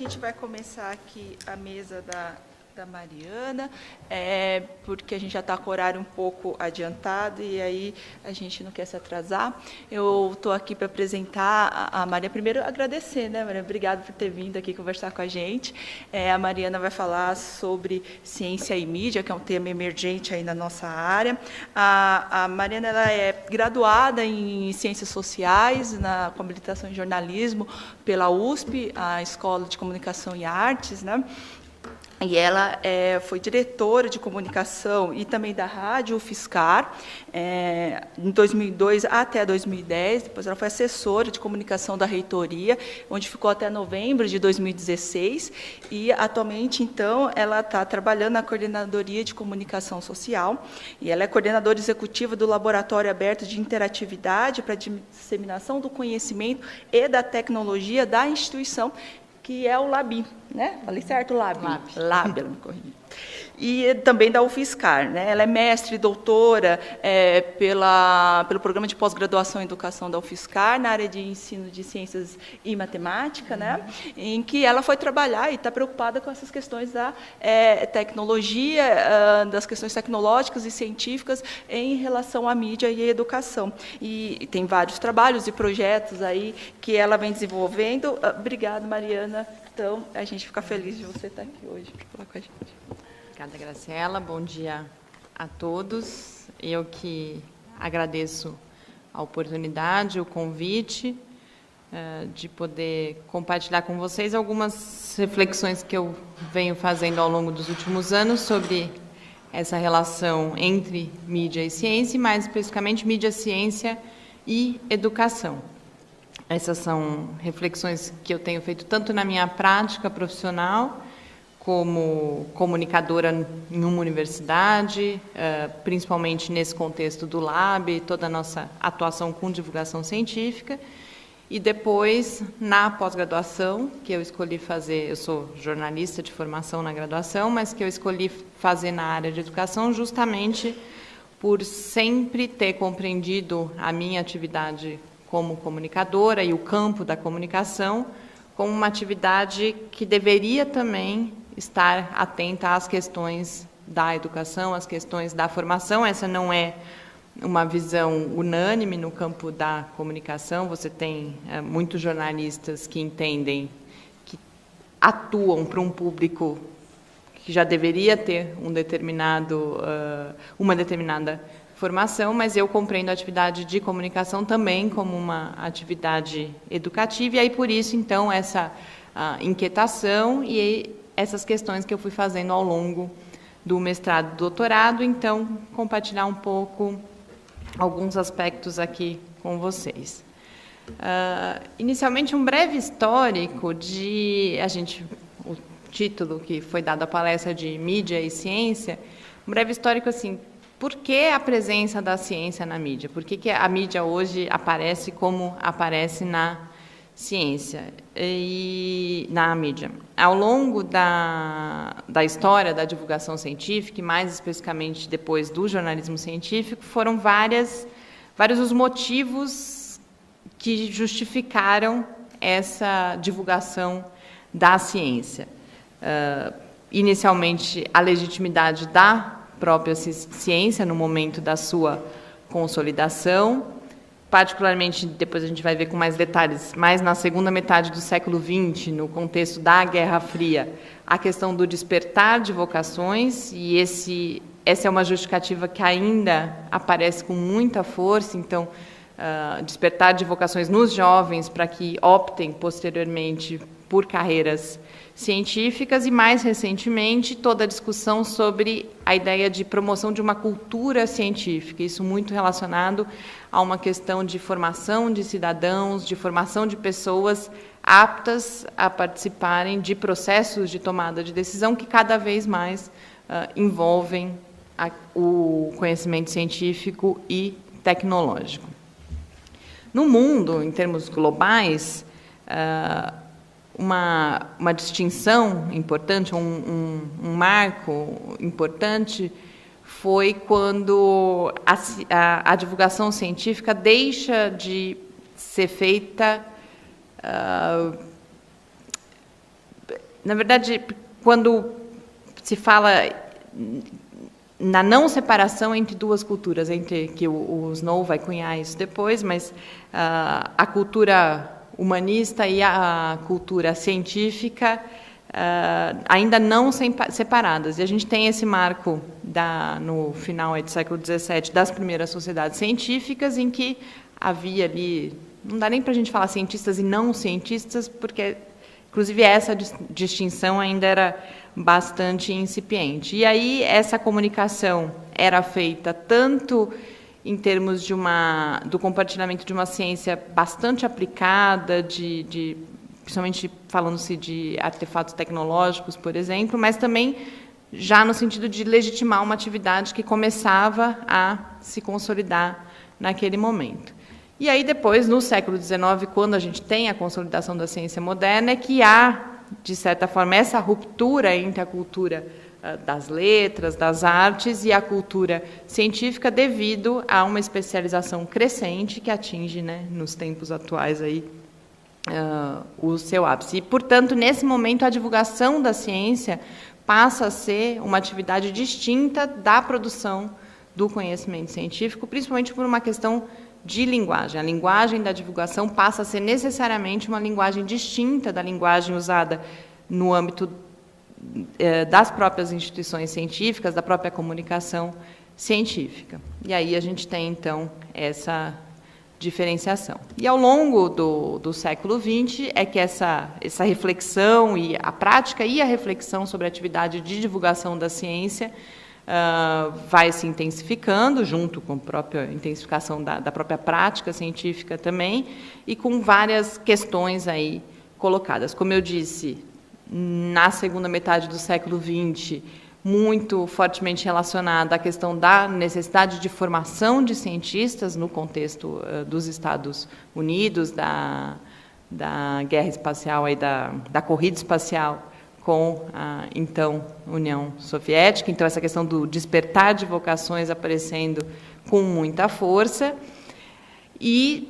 gente vai começar aqui a mesa da Mariana, porque a gente já está com o horário um pouco adiantado e aí a gente não quer se atrasar. Eu estou aqui para apresentar a Mariana. Primeiro, agradecer, né, Mariana? Obrigada por ter vindo aqui conversar com a gente. A Mariana vai falar sobre ciência e mídia, que é um tema emergente aí na nossa área. A Mariana ela é graduada em Ciências Sociais, com habilitação em jornalismo pela USP, a Escola de Comunicação e Artes, né? E ela foi diretora de comunicação e também da rádio UFSCar, em 2002 até 2010. Depois ela foi assessora de comunicação da reitoria, onde ficou até novembro de 2016. E, atualmente, então, ela está trabalhando na Coordenadoria de Comunicação Social. E ela é coordenadora executiva do Laboratório Aberto de Interatividade para a Disseminação do Conhecimento e da Tecnologia da instituição, que é o LABI, né? Falei certo, LABI? LABI, ela me corrigiu. E também da UFSCar, né? Ela é mestre e doutora pelo programa de pós-graduação em educação da UFSCar, na área de ensino de ciências e matemática, né? Em que ela foi trabalhar e está preocupada com essas questões da tecnologia, das questões tecnológicas e científicas em relação à mídia e à educação. E tem vários trabalhos e projetos aí que ela vem desenvolvendo. Obrigada, Mariana. Então, a gente fica feliz de você estar aqui hoje para falar com a gente. Obrigada, Graciela. Bom dia a todos. Eu que agradeço a oportunidade, o convite de poder compartilhar com vocês algumas reflexões que eu venho fazendo ao longo dos últimos anos sobre essa relação entre mídia e ciência, e mais especificamente mídia, ciência e educação. Essas são reflexões que eu tenho feito tanto na minha prática profissional, como comunicadora em uma universidade, principalmente nesse contexto do Lab, toda a nossa atuação com divulgação científica, e depois, na pós-graduação, que eu escolhi fazer, eu sou jornalista de formação na graduação, mas que eu escolhi fazer na área de educação justamente por sempre ter compreendido a minha atividade como comunicadora e o campo da comunicação como uma atividade que deveria também estar atenta às questões da educação, às questões da formação. Essa não é uma visão unânime no campo da comunicação. Você tem muitos jornalistas que entendem, que atuam para um público que já deveria ter uma determinada formação, mas eu compreendo a atividade de comunicação também como uma atividade educativa, e aí por isso, então, essa inquietação e essas questões que eu fui fazendo ao longo do mestrado e doutorado. Então, compartilhar um pouco alguns aspectos aqui com vocês. Inicialmente, um breve histórico o título que foi dado à palestra de mídia e ciência, um breve histórico assim. Por que a presença da ciência na mídia? Por que a mídia hoje aparece como aparece na ciência e na mídia? Ao longo da história da divulgação científica, e mais especificamente depois do jornalismo científico, foram vários os motivos que justificaram essa divulgação da ciência. Inicialmente, a legitimidade da própria ciência no momento da sua consolidação, particularmente, depois a gente vai ver com mais detalhes, mais na segunda metade do século XX, no contexto da Guerra Fria, a questão do despertar de vocações, e essa é uma justificativa que ainda aparece com muita força. Então, despertar de vocações nos jovens para que optem posteriormente por carreiras científicas, e mais recentemente toda a discussão sobre a ideia de promoção de uma cultura científica, isso muito relacionado a uma questão de formação de cidadãos, de formação de pessoas aptas a participarem de processos de tomada de decisão que cada vez mais envolvem o conhecimento científico e tecnológico. No mundo, em termos globais, uma distinção importante, um marco importante, foi quando a divulgação científica deixa de ser feita na verdade, quando se fala na não separação entre duas culturas, entre que o Snow vai cunhar isso depois, mas a cultura humanista e a cultura científica ainda não separadas. E a gente tem esse marco no final do século XVII das primeiras sociedades científicas, em que havia ali, não dá nem para a gente falar cientistas e não cientistas, porque, inclusive, essa distinção ainda era bastante incipiente. E aí essa comunicação era feita tanto em termos do compartilhamento de uma ciência bastante aplicada, principalmente falando-se de artefatos tecnológicos, por exemplo, mas também já no sentido de legitimar uma atividade que começava a se consolidar naquele momento. E aí depois, no século XIX, quando a gente tem a consolidação da ciência moderna, é que há, de certa forma, essa ruptura entre a cultura das letras, das artes e a cultura científica, devido a uma especialização crescente que atinge, né, nos tempos atuais aí, o seu ápice. E, portanto, nesse momento, a divulgação da ciência passa a ser uma atividade distinta da produção do conhecimento científico, principalmente por uma questão de linguagem. A linguagem da divulgação passa a ser necessariamente uma linguagem distinta da linguagem usada no âmbito das próprias instituições científicas, da própria comunicação científica. E aí a gente tem, então, essa diferenciação. E ao longo do século XX é que essa reflexão e a prática e a reflexão sobre a atividade de divulgação da ciência vai se intensificando, junto com a própria intensificação da própria prática científica também, e com várias questões aí colocadas. Como eu disse, na segunda metade do século XX, muito fortemente relacionada à questão da necessidade de formação de cientistas no contexto dos Estados Unidos, da guerra espacial, aí da corrida espacial com a, então, União Soviética. Então, essa questão do despertar de vocações aparecendo com muita força. E,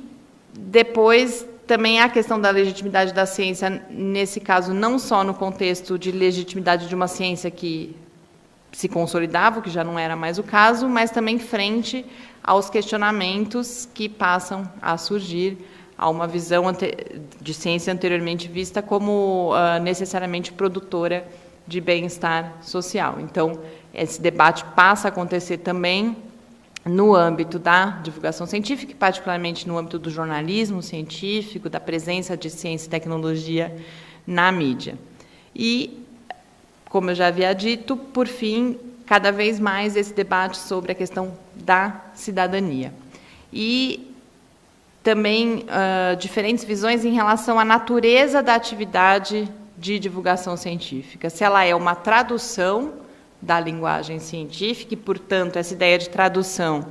depois, também a questão da legitimidade da ciência, nesse caso, não só no contexto de legitimidade de uma ciência que se consolidava, o que já não era mais o caso, mas também frente aos questionamentos que passam a surgir a uma visão de ciência anteriormente vista como necessariamente produtora de bem-estar social. Então, esse debate passa a acontecer também no âmbito da divulgação científica, e particularmente no âmbito do jornalismo científico, da presença de ciência e tecnologia na mídia. E, como eu já havia dito, por fim, cada vez mais esse debate sobre a questão da cidadania. E também diferentes visões em relação à natureza da atividade de divulgação científica. Se ela é uma tradução da linguagem científica e, portanto, essa ideia de tradução,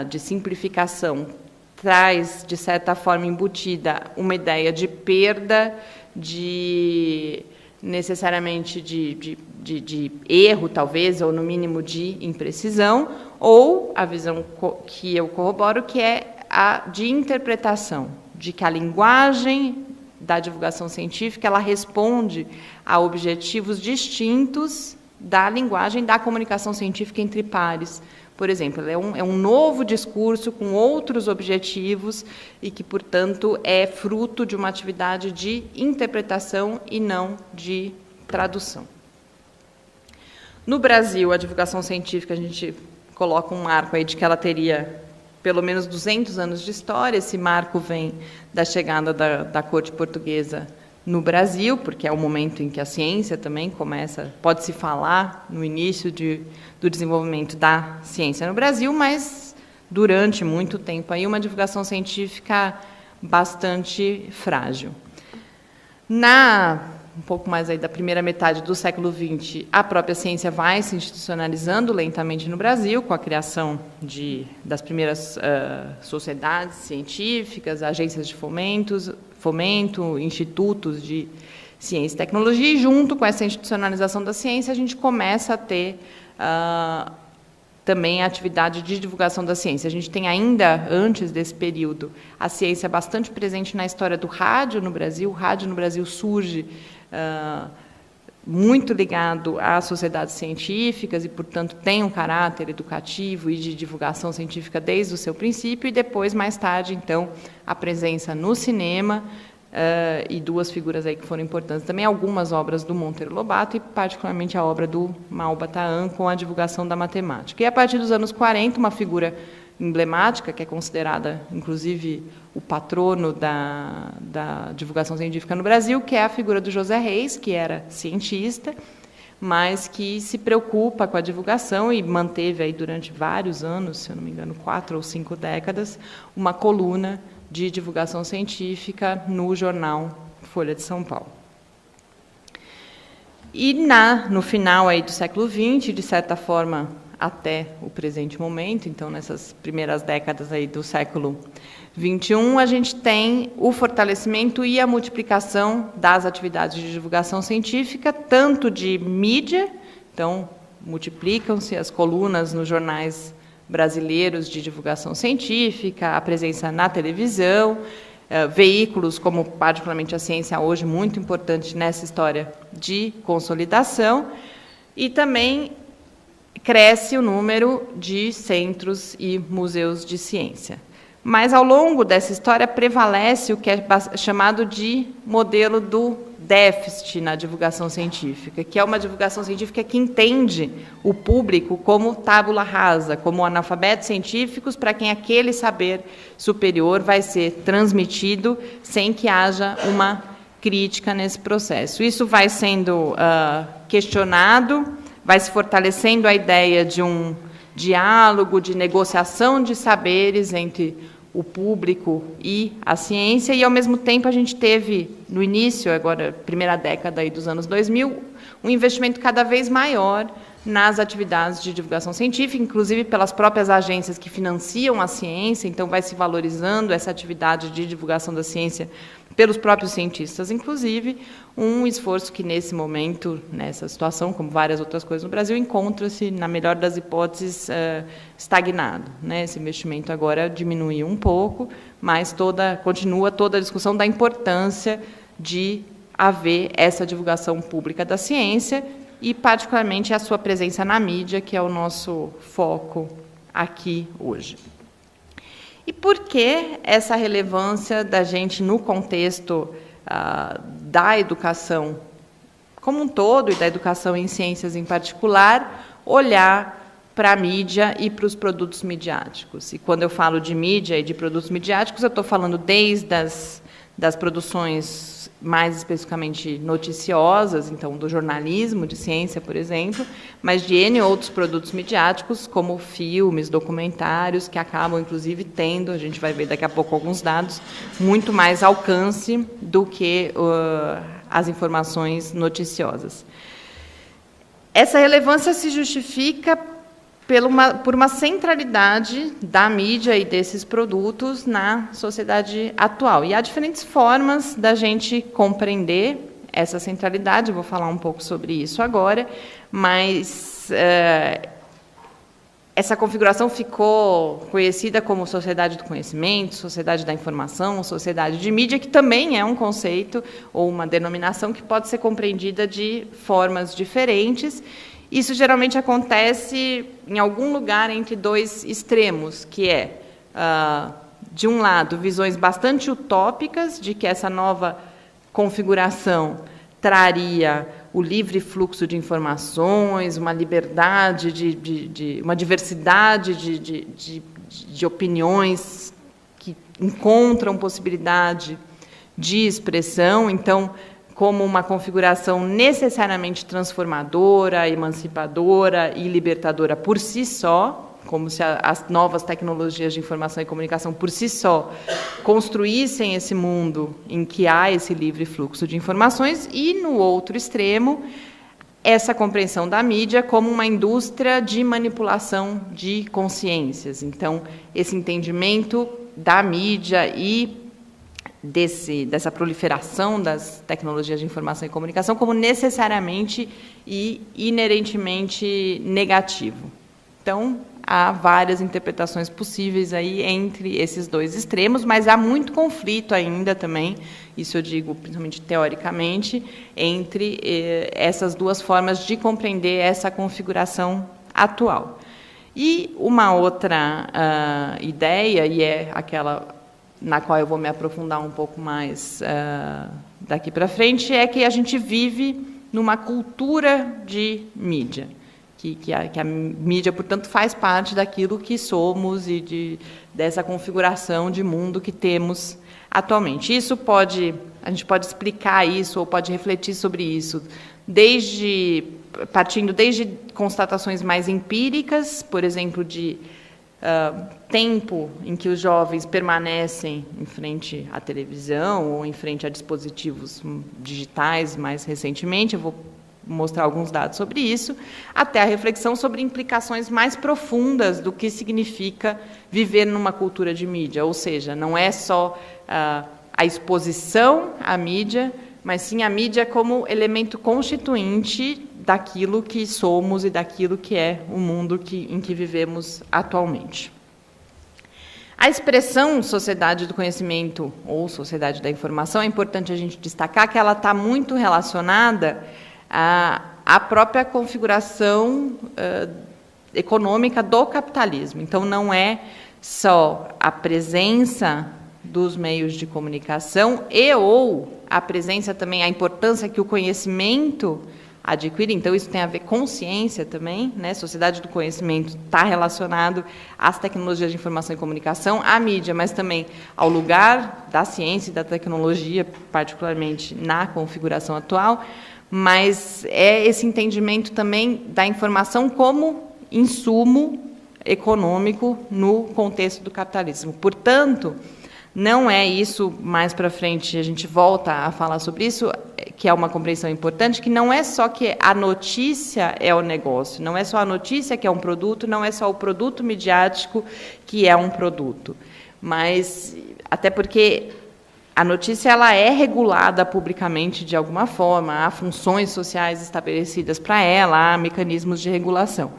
de simplificação, traz, de certa forma, embutida uma ideia de perda, necessariamente de erro, talvez, ou, no mínimo, de imprecisão, ou a visão que eu corroboro, que é a de interpretação, de que a linguagem da divulgação científica ela responde a objetivos distintos da linguagem da comunicação científica entre pares. Por exemplo, é um novo discurso com outros objetivos e que, portanto, é fruto de uma atividade de interpretação e não de tradução. No Brasil, a divulgação científica, a gente coloca um marco aí de que ela teria pelo menos 200 anos de história. Esse marco vem da chegada da corte portuguesa no Brasil, porque é o momento em que a ciência também pode-se falar no início do desenvolvimento da ciência no Brasil, mas durante muito tempo aí uma divulgação científica bastante frágil. Um pouco mais aí da primeira metade do século XX, a própria ciência vai se institucionalizando lentamente no Brasil, com a criação das primeiras sociedades científicas, agências de fomento, institutos de ciência e tecnologia, e junto com essa institucionalização da ciência, a gente começa a ter também a atividade de divulgação da ciência. A gente tem ainda, antes desse período, a ciência bastante presente na história do rádio no Brasil. O rádio no Brasil surge muito ligado às sociedades científicas e, portanto, tem um caráter educativo e de divulgação científica desde o seu princípio, e depois, mais tarde, então, a presença no cinema, e duas figuras aí que foram importantes também, algumas obras do Monteiro Lobato e, particularmente, a obra do Malba Tahan com a divulgação da matemática. E, a partir dos anos 40, uma figura emblemática, que é considerada, inclusive, o patrono da divulgação científica no Brasil, que é a figura do José Reis, que era cientista, mas que se preocupa com a divulgação e manteve aí durante vários anos, se eu não me engano, 4 ou 5 décadas, uma coluna de divulgação científica no jornal Folha de São Paulo. E no final aí do século XX, de certa forma, até o presente momento, então, nessas primeiras décadas aí do século XXI, a gente tem o fortalecimento e a multiplicação das atividades de divulgação científica, tanto de mídia, então, multiplicam-se as colunas nos jornais brasileiros de divulgação científica, a presença na televisão, veículos como, particularmente, a Ciência Hoje, muito importante nessa história de consolidação, e também cresce o número de centros e museus de ciência. Mas, ao longo dessa história, prevalece o que é chamado de modelo do déficit na divulgação científica, que é uma divulgação científica que entende o público como tábula rasa, como analfabetos científicos, para quem aquele saber superior vai ser transmitido sem que haja uma crítica nesse processo. Isso vai sendo questionado, vai se fortalecendo a ideia de um diálogo, de negociação de saberes entre o público e a ciência, e, ao mesmo tempo, a gente teve, no início, agora, primeira década aí dos anos 2000, um investimento cada vez maior nas atividades de divulgação científica, inclusive pelas próprias agências que financiam a ciência, então vai se valorizando essa atividade de divulgação da ciência pelos próprios cientistas, inclusive, um esforço que, nesse momento, nessa situação, como várias outras coisas no Brasil, encontra-se, na melhor das hipóteses, estagnado, né? Esse investimento agora diminuiu um pouco, mas continua toda a discussão da importância de haver essa divulgação pública da ciência e, particularmente, a sua presença na mídia, que é o nosso foco aqui hoje. E por que essa relevância da gente, no contexto da educação como um todo, e da educação em ciências em particular, olhar para a mídia e para os produtos midiáticos? E, quando eu falo de mídia e de produtos midiáticos, eu estou falando desde das produções mais especificamente noticiosas, então, do jornalismo de ciência, por exemplo, mas de N outros produtos midiáticos, como filmes, documentários, que acabam, inclusive, tendo, a gente vai ver daqui a pouco alguns dados, muito mais alcance do que as informações noticiosas. Essa relevância se justifica por uma centralidade da mídia e desses produtos na sociedade atual. E há diferentes formas da gente compreender essa centralidade, eu vou falar um pouco sobre isso agora, mas essa configuração ficou conhecida como sociedade do conhecimento, sociedade da informação, sociedade de mídia, que também é um conceito ou uma denominação que pode ser compreendida de formas diferentes. Isso geralmente acontece em algum lugar entre dois extremos, que é, de um lado, visões bastante utópicas de que essa nova configuração traria o livre fluxo de informações, uma liberdade, uma diversidade de opiniões que encontram possibilidade de expressão, então, como uma configuração necessariamente transformadora, emancipadora e libertadora por si só, como se as novas tecnologias de informação e comunicação por si só construíssem esse mundo em que há esse livre fluxo de informações, e, no outro extremo, essa compreensão da mídia como uma indústria de manipulação de consciências. Então, esse entendimento da mídia e dessa proliferação das tecnologias de informação e comunicação como necessariamente e inerentemente negativo. Então, há várias interpretações possíveis aí entre esses dois extremos, mas há muito conflito ainda também, isso eu digo principalmente teoricamente, entre essas duas formas de compreender essa configuração atual. E uma outra ideia, e é aquela na qual eu vou me aprofundar um pouco mais daqui para frente, é que a gente vive numa cultura de mídia, que a mídia, portanto, faz parte daquilo que somos e dessa configuração de mundo que temos atualmente. A gente pode explicar isso ou pode refletir sobre isso, partindo desde constatações mais empíricas, por exemplo, de tempo em que os jovens permanecem em frente à televisão ou em frente a dispositivos digitais mais recentemente. Eu vou mostrar alguns dados sobre isso, até a reflexão sobre implicações mais profundas do que significa viver numa cultura de mídia, ou seja, não é só a exposição à mídia, mas sim a mídia como elemento constituinte daquilo que somos e daquilo que é o mundo em que vivemos atualmente. A expressão sociedade do conhecimento ou sociedade da informação, é importante a gente destacar que ela está muito relacionada à própria configuração econômica do capitalismo. Então, não é só a presença dos meios de comunicação ou a presença também, a importância que o conhecimento adquire. Então, isso tem a ver com ciência também, né? Sociedade do conhecimento está relacionado às tecnologias de informação e comunicação, à mídia, mas também ao lugar da ciência e da tecnologia, particularmente na configuração atual, mas é esse entendimento também da informação como insumo econômico no contexto do capitalismo. Portanto, não é isso, mais para frente a gente volta a falar sobre isso, que é uma compreensão importante, que não é só que a notícia é o negócio, não é só a notícia que é um produto, não é só o produto midiático que é um produto, mas até porque a notícia ela é regulada publicamente de alguma forma, há funções sociais estabelecidas para ela, há mecanismos de regulação,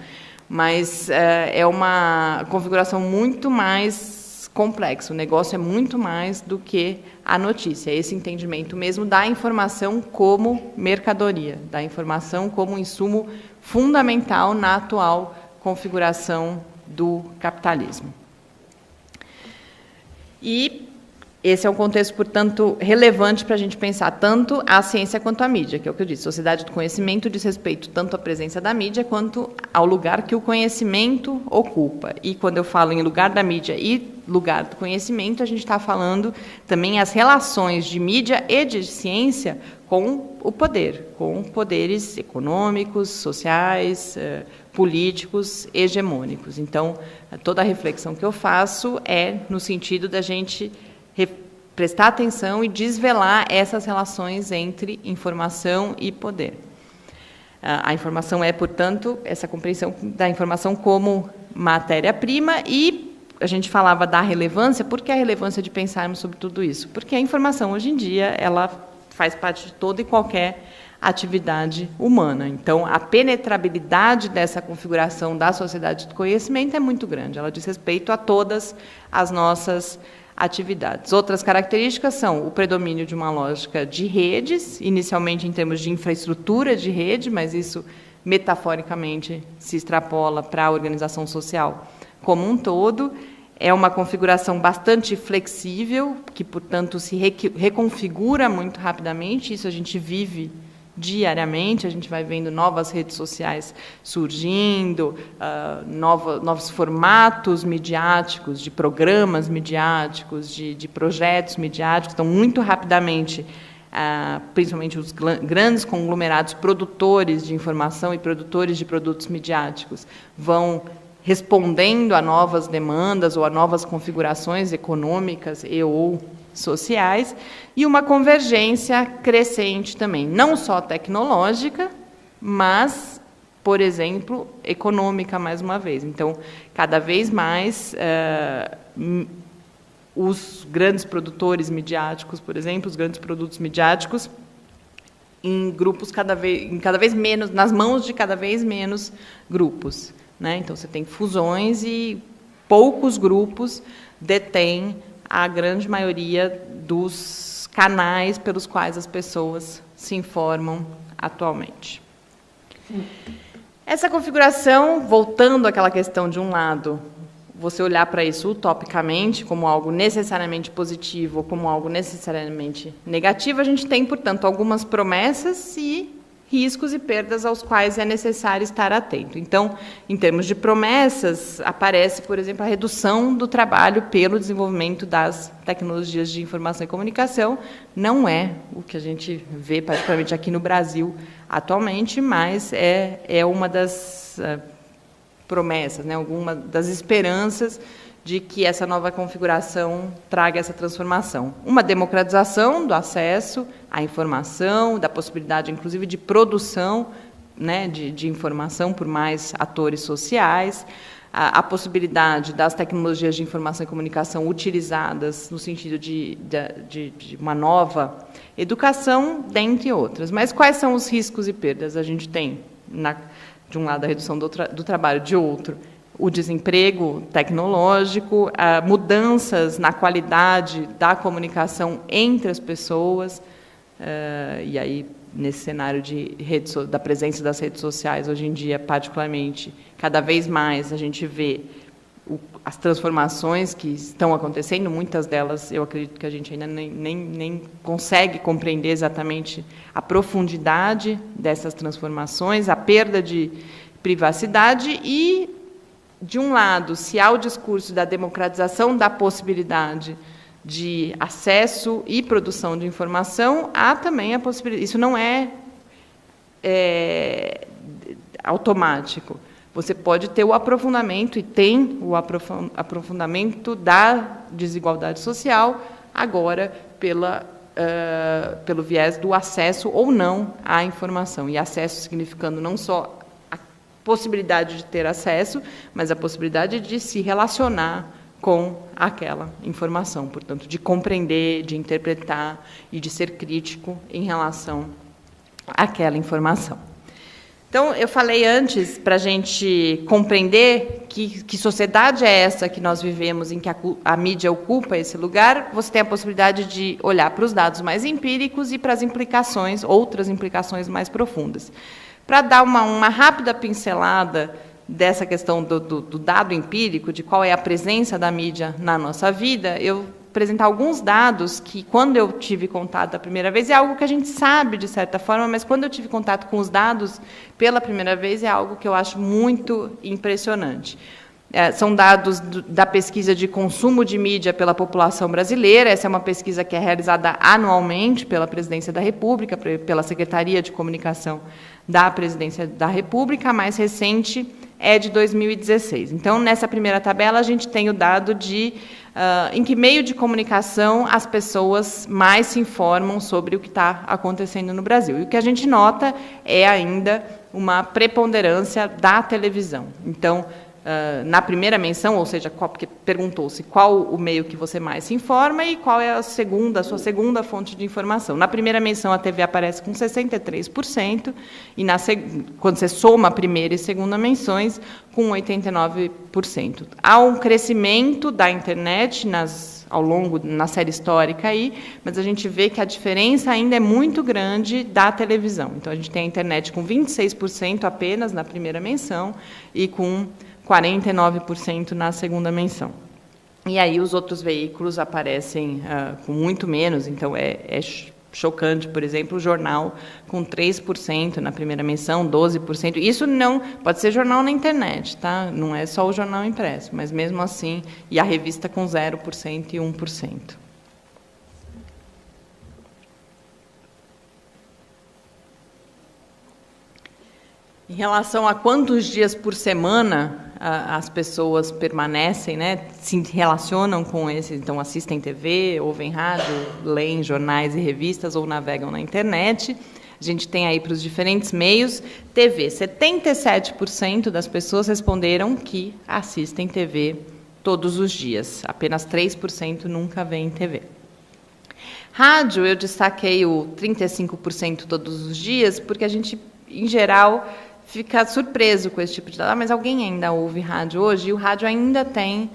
mas é uma configuração muito mais complexo. O negócio é muito mais do que a notícia. Esse entendimento mesmo da informação como mercadoria, da informação como insumo fundamental na atual configuração do capitalismo. E esse é um contexto, portanto, relevante para a gente pensar tanto a ciência quanto a mídia, que é o que eu disse. Sociedade do conhecimento diz respeito tanto à presença da mídia quanto ao lugar que o conhecimento ocupa. E quando eu falo em lugar da mídia e lugar do conhecimento, a gente está falando também as relações de mídia e de ciência com o poder, com poderes econômicos, sociais, políticos, hegemônicos. Então, toda a reflexão que eu faço é no sentido da gente prestar atenção e desvelar essas relações entre informação e poder. A informação é, portanto, essa compreensão da informação como matéria-prima, e a gente falava da relevância. Por que a relevância de pensarmos sobre tudo isso? Porque a informação, hoje em dia, ela faz parte de toda e qualquer atividade humana. Então, a penetrabilidade dessa configuração da sociedade do conhecimento é muito grande. Ela diz respeito a todas as nossas atividades. Outras características são o predomínio de uma lógica de redes, inicialmente em termos de infraestrutura de rede, mas isso metaforicamente se extrapola para a organização social como um todo. É uma configuração bastante flexível, que, portanto, se reconfigura muito rapidamente. Isso a gente vive diariamente, a gente vai vendo novas redes sociais surgindo, novos formatos midiáticos, de programas midiáticos, de projetos midiáticos. Então, muito rapidamente, principalmente os grandes conglomerados produtores de informação e produtores de produtos midiáticos vão respondendo a novas demandas ou a novas configurações econômicas e ou sociais, e uma convergência crescente também, não só tecnológica, mas, por exemplo, econômica, mais uma vez. Então, cada vez mais, os grandes produtores midiáticos, por exemplo, os grandes produtos midiáticos, em grupos cada vez menos, nas mãos de cada vez menos grupos. né? Então, você tem fusões e poucos grupos detêm a grande maioria dos canais pelos quais as pessoas se informam atualmente. Essa configuração, voltando àquela questão de um lado, você olhar para isso utopicamente, como algo necessariamente positivo ou como algo necessariamente negativo, a gente tem, portanto, algumas promessas e riscos e perdas aos quais é necessário estar atento. Então, em termos de promessas, aparece, por exemplo, a redução do trabalho pelo desenvolvimento das tecnologias de informação e comunicação. Não é o que a gente vê, particularmente aqui no Brasil, atualmente, mas é uma das promessas, né, alguma das esperanças de que essa nova configuração traga essa transformação. Uma democratização do acesso à informação, da possibilidade, inclusive, de produção, né, de informação por mais atores sociais, a possibilidade das tecnologias de informação e comunicação utilizadas no sentido de uma nova educação, dentre outras. Mas quais são os riscos e perdas? A gente tem, de um lado, a redução do trabalho, de outro, o desemprego tecnológico, mudanças na qualidade da comunicação entre as pessoas, e aí, nesse cenário da presença das redes sociais, hoje em dia, particularmente, cada vez mais a gente vê as transformações que estão acontecendo, muitas delas, eu acredito que a gente ainda nem consegue compreender exatamente a profundidade dessas transformações, a perda de privacidade e, de um lado, se há o discurso da democratização da possibilidade de acesso e produção de informação, há também a possibilidade. Isso não é automático. Você pode ter o aprofundamento, e tem o aprofundamento da desigualdade social, agora pelo viés do acesso ou não à informação. E acesso significando não só a possibilidade de ter acesso, mas a possibilidade de se relacionar com aquela informação, portanto, de compreender, de interpretar e de ser crítico em relação àquela informação. Então, eu falei antes, para a gente compreender que sociedade é essa que nós vivemos, em que a mídia ocupa esse lugar, você tem a possibilidade de olhar para os dados mais empíricos e para as implicações, outras implicações mais profundas. Para dar uma rápida pincelada dessa questão do dado empírico, de qual é a presença da mídia na nossa vida, eu apresentar alguns dados que, quando eu tive contato a primeira vez, é algo que a gente sabe, de certa forma, mas quando eu tive contato com os dados pela primeira vez, é algo que eu acho muito impressionante. São dados da pesquisa de consumo de mídia pela população brasileira. Essa é uma pesquisa que é realizada anualmente pela Presidência da República, pela Secretaria de Comunicação da Presidência da República. A mais recente é de 2016. Então, nessa primeira tabela, a gente tem o dado de em que meio de comunicação as pessoas mais se informam sobre o que está acontecendo no Brasil. E o que a gente nota é ainda uma preponderância da televisão. Então, na primeira menção, ou seja, porque perguntou-se qual o meio que você mais se informa e qual é a sua segunda fonte de informação. Na primeira menção, a TV aparece com 63%, e quando você soma a primeira e segunda menções, com 89%. Há um crescimento da internet ao longo, na série histórica aí, mas a gente vê que a diferença ainda é muito grande da televisão. Então, a gente tem a internet com 26% apenas na primeira menção e com 49% na segunda menção. E aí os outros veículos aparecem com muito menos, então é chocante, por exemplo, o jornal com 3% na primeira menção, 12%. Isso não pode ser jornal na internet, tá? Não é só o jornal impresso, mas mesmo assim, e a revista com 0% e 1%. Em relação a quantos dias por semana as pessoas permanecem, né, se relacionam com esse, então assistem TV, ouvem rádio, leem jornais e revistas ou navegam na internet, a gente tem aí para os diferentes meios. TV, 77% das pessoas responderam que assistem TV todos os dias, apenas 3% nunca veem TV. Rádio, eu destaquei o 35% todos os dias, porque a gente, em geral, fica surpreso com esse tipo de dado. Mas alguém ainda ouve rádio hoje? E o rádio ainda tem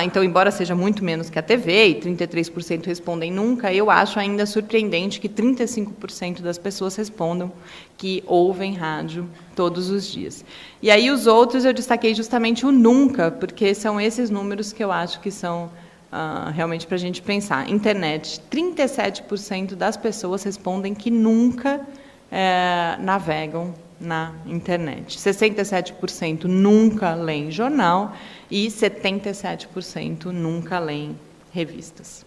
então, embora seja muito menos que a TV, e 33% respondem nunca, eu acho ainda surpreendente que 35% das pessoas respondam que ouvem rádio todos os dias. E aí os outros eu destaquei justamente o nunca, porque são esses números que eu acho que são realmente para a gente pensar. Internet, 37% das pessoas respondem que nunca navegam na internet. 67% nunca leem jornal e 77% nunca leem revistas.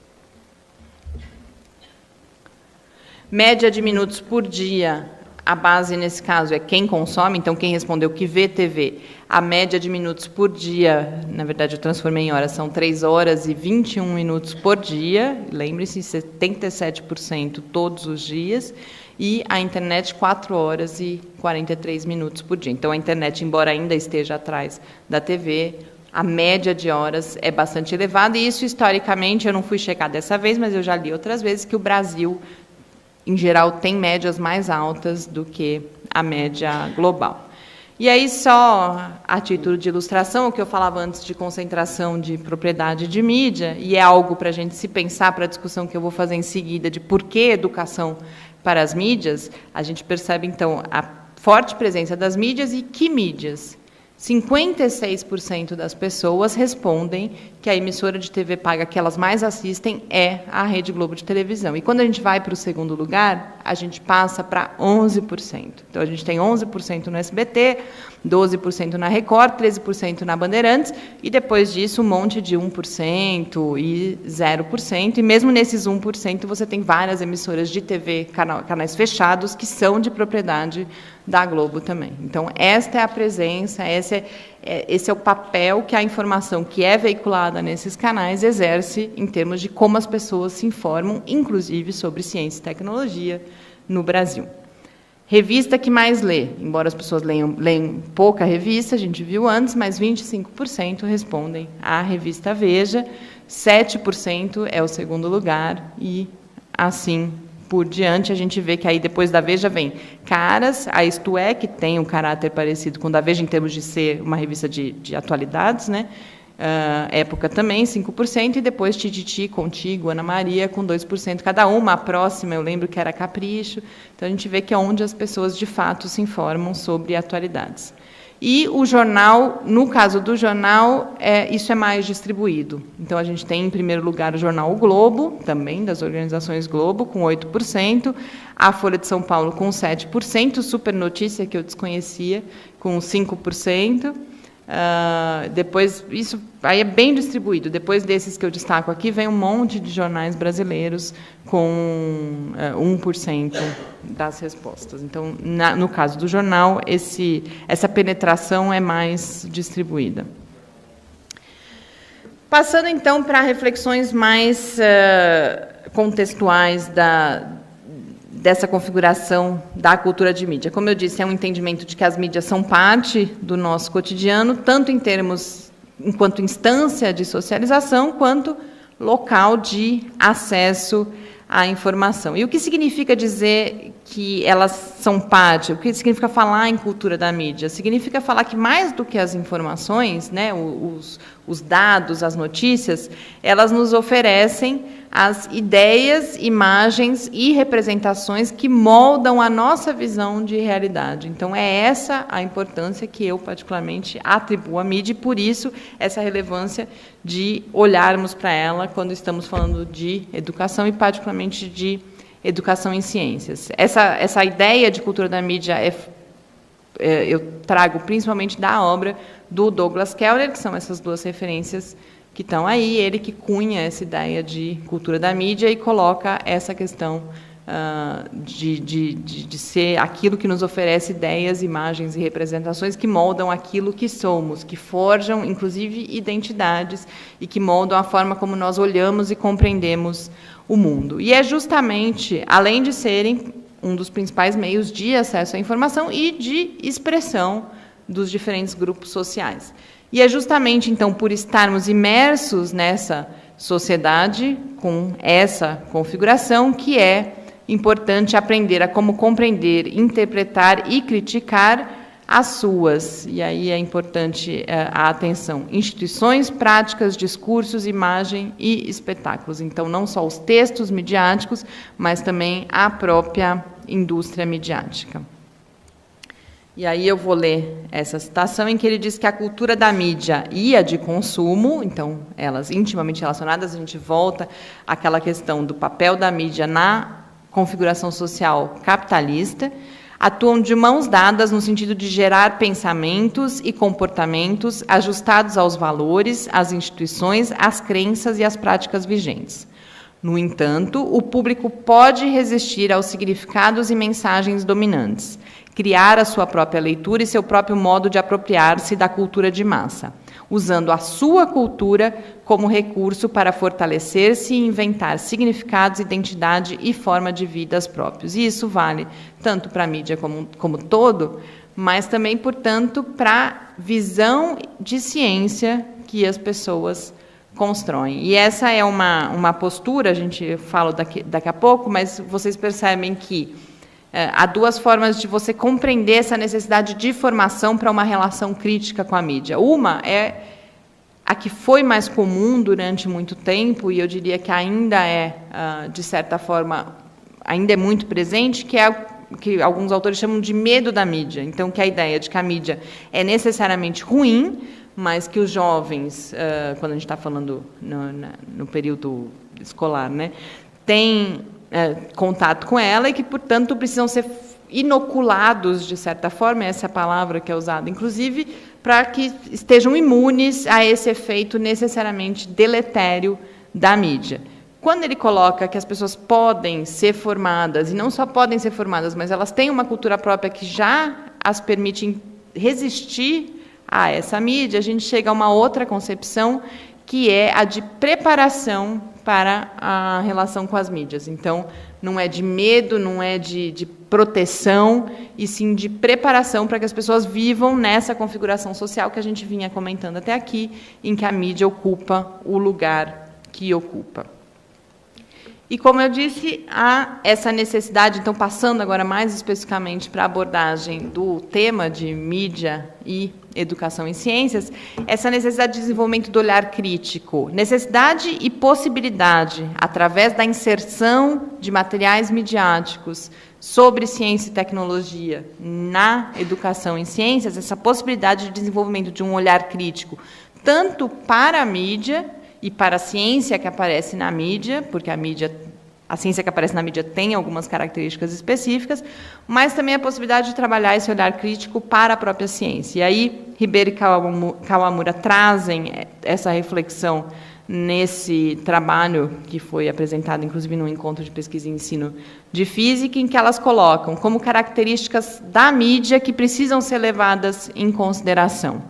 Média de minutos por dia. A base, nesse caso, é quem consome, então quem respondeu que vê TV. A média de minutos por dia, na verdade, eu transformei em horas, são 3 horas e 21 minutos por dia. Lembre-se, 77% todos os dias. E a internet, 4 horas e 43 minutos por dia. Então, a internet, embora ainda esteja atrás da TV, a média de horas é bastante elevada. E isso, historicamente, eu não fui checar dessa vez, mas eu já li outras vezes, que o Brasil, em geral, tem médias mais altas do que a média global. E aí, só a título de ilustração, o que eu falava antes de concentração de propriedade de mídia, e é algo para a gente se pensar para a discussão que eu vou fazer em seguida, de por que educação para as mídias, a gente percebe, então, a forte presença das mídias e que mídias? 56% das pessoas respondem que a emissora de TV paga que elas mais assistem é a Rede Globo de televisão. E quando a gente vai para o segundo lugar, a gente passa para 11%. Então, a gente tem 11% no SBT, 12% na Record, 13% na Bandeirantes, e depois disso um monte de 1% e 0%. E mesmo nesses 1%, você tem várias emissoras de TV, canais fechados, que são de propriedade da Globo também. Então, esta é a presença, esse é o papel que a informação que é veiculada nesses canais exerce em termos de como as pessoas se informam, inclusive sobre ciência e tecnologia no Brasil. Revista que mais lê, embora as pessoas leiam pouca revista, a gente viu antes, mas 25% respondem à revista Veja, 7% é o segundo lugar, e assim por diante, a gente vê que aí depois da Veja vem Caras, a Isto É, que tem um caráter parecido com o da Veja em termos de ser uma revista de atualidades, né? Época também, 5%, e depois Tititi, Contigo, Ana Maria, com 2% cada uma. A próxima, eu lembro que era Capricho. Então, a gente vê que é onde as pessoas, de fato, se informam sobre atualidades. E o jornal, no caso do jornal, isso é mais distribuído. Então, a gente tem, em primeiro lugar, o jornal O Globo, também das organizações Globo, com 8%, a Folha de São Paulo, com 7%, Super Notícia, que eu desconhecia, com 5%. Depois, isso aí é bem distribuído. Depois desses que eu destaco aqui, vem um monte de jornais brasileiros com 1% das respostas. Então, no caso do jornal, essa penetração é mais distribuída. Passando, então, para reflexões mais contextuais dessa configuração da cultura de mídia. Como eu disse, é um entendimento de que as mídias são parte do nosso cotidiano, tanto em termos, enquanto instância de socialização, quanto local de acesso à informação. E o que significa dizer que elas são parte? O que significa falar em cultura da mídia? Significa falar que, mais do que as informações, né, os dados, as notícias, elas nos oferecem as ideias, imagens e representações que moldam a nossa visão de realidade. Então, é essa a importância que eu, particularmente, atribuo à mídia, e, por isso, essa relevância de olharmos para ela quando estamos falando de educação, e, particularmente, de educação em ciências. Essa ideia de cultura da mídia eu trago principalmente da obra do Douglas Kellner, que são essas duas referências que estão aí, ele que cunha essa ideia de cultura da mídia e coloca essa questão de ser aquilo que nos oferece ideias, imagens e representações que moldam aquilo que somos, que forjam, inclusive, identidades e que moldam a forma como nós olhamos e compreendemos o mundo. E é justamente, além de serem um dos principais meios de acesso à informação e de expressão dos diferentes grupos sociais. E é justamente, então, por estarmos imersos nessa sociedade, com essa configuração, que é importante aprender a como compreender, interpretar e criticar as suas, e aí é importante a atenção, instituições, práticas, discursos, imagem e espetáculos. Então, não só os textos midiáticos, mas também a própria indústria midiática. E aí eu vou ler essa citação em que ele diz que a cultura da mídia e a de consumo, então, elas intimamente relacionadas, a gente volta àquela questão do papel da mídia na configuração social capitalista, atuam de mãos dadas no sentido de gerar pensamentos e comportamentos ajustados aos valores, às instituições, às crenças e às práticas vigentes. No entanto, o público pode resistir aos significados e mensagens dominantes, criar a sua própria leitura e seu próprio modo de apropriar-se da cultura de massa, usando a sua cultura como recurso para fortalecer-se e inventar significados, identidade e forma de vidas próprios. E isso vale tanto para a mídia como todo, mas também, portanto, para a visão de ciência que as pessoas constroem. E essa é uma postura, a gente fala daqui a pouco, mas vocês percebem que há duas formas de você compreender essa necessidade de formação para uma relação crítica com a mídia. Uma é a que foi mais comum durante muito tempo, e eu diria que ainda é, de certa forma, ainda é muito presente, que é que alguns autores chamam de medo da mídia. Então, que é a ideia de que a mídia é necessariamente ruim, mas que os jovens, quando a gente está falando no período escolar, né, têm contato com ela e que, portanto, precisam ser inoculados, de certa forma, essa é a palavra que é usada, inclusive, para que estejam imunes a esse efeito necessariamente deletério da mídia. Quando ele coloca que as pessoas podem ser formadas, e não só podem ser formadas, mas elas têm uma cultura própria que já as permite resistir a essa mídia, a gente chega a uma outra concepção, que é a de preparação para a relação com as mídias. Então, não é de medo, não é de proteção, e sim de preparação para que as pessoas vivam nessa configuração social que a gente vinha comentando até aqui, em que a mídia ocupa o lugar que ocupa. E, como eu disse, há essa necessidade, então, passando agora mais especificamente para a abordagem do tema de mídia e educação em ciências, essa necessidade de desenvolvimento do olhar crítico, necessidade e possibilidade, através da inserção de materiais midiáticos sobre ciência e tecnologia na educação em ciências, essa possibilidade de desenvolvimento de um olhar crítico, tanto para a mídia e para a ciência que aparece na mídia, porque a ciência que aparece na mídia tem algumas características específicas, mas também a possibilidade de trabalhar esse olhar crítico para a própria ciência. E aí, Ribeiro e Kawamura trazem essa reflexão nesse trabalho que foi apresentado, inclusive, num encontro de pesquisa e ensino de física, em que elas colocam como características da mídia que precisam ser levadas em consideração: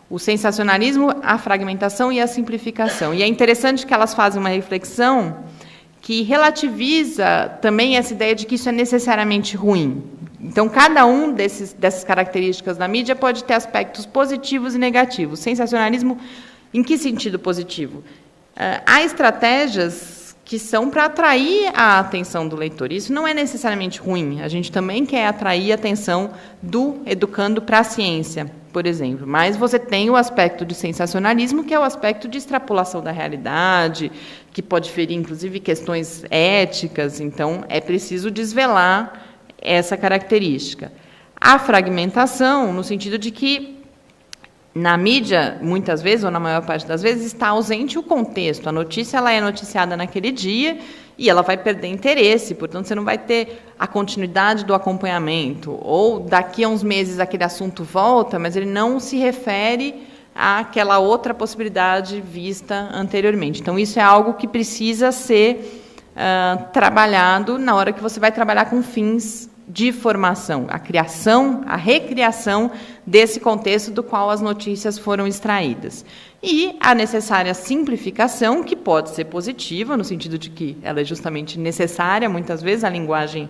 o sensacionalismo, a fragmentação e a simplificação. E é interessante que elas fazem uma reflexão que relativiza também essa ideia de que isso é necessariamente ruim. Então, cada um dessas características da mídia pode ter aspectos positivos e negativos. Sensacionalismo, em que sentido positivo? Há estratégias que são para atrair a atenção do leitor. Isso não é necessariamente ruim. A gente também quer atrair a atenção do educando para a ciência, por exemplo. Mas você tem o aspecto de sensacionalismo, que é o aspecto de extrapolação da realidade, que pode ferir, inclusive, questões éticas. Então, é preciso desvelar essa característica. A fragmentação, no sentido de que, na mídia, muitas vezes, ou na maior parte das vezes, está ausente o contexto. A notícia ela é noticiada naquele dia e ela vai perder interesse, portanto, você não vai ter a continuidade do acompanhamento. Ou, daqui a uns meses, aquele assunto volta, mas ele não se refere àquela outra possibilidade vista anteriormente. Então, isso é algo que precisa ser trabalhado na hora que você vai trabalhar com fins de formação, a criação, a recriação desse contexto do qual as notícias foram extraídas. E a necessária simplificação, que pode ser positiva, no sentido de que ela é justamente necessária. Muitas vezes a linguagem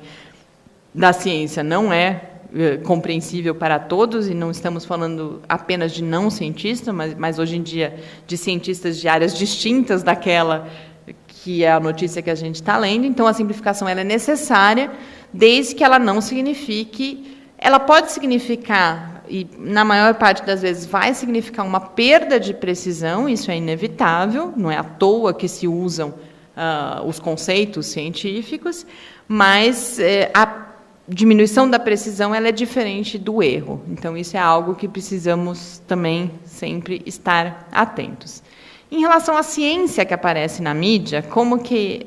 da ciência não é compreensível para todos, e não estamos falando apenas de não cientistas, mas hoje em dia de cientistas de áreas distintas daquela que é a notícia que a gente está lendo. Então, a simplificação ela é necessária, desde que ela não signifique... Ela pode significar e na maior parte das vezes vai significar uma perda de precisão, isso é inevitável, não é à toa que se usam os conceitos científicos, mas a diminuição da precisão ela é diferente do erro. Então, isso é algo que precisamos também sempre estar atentos. Em relação à ciência que aparece na mídia, como que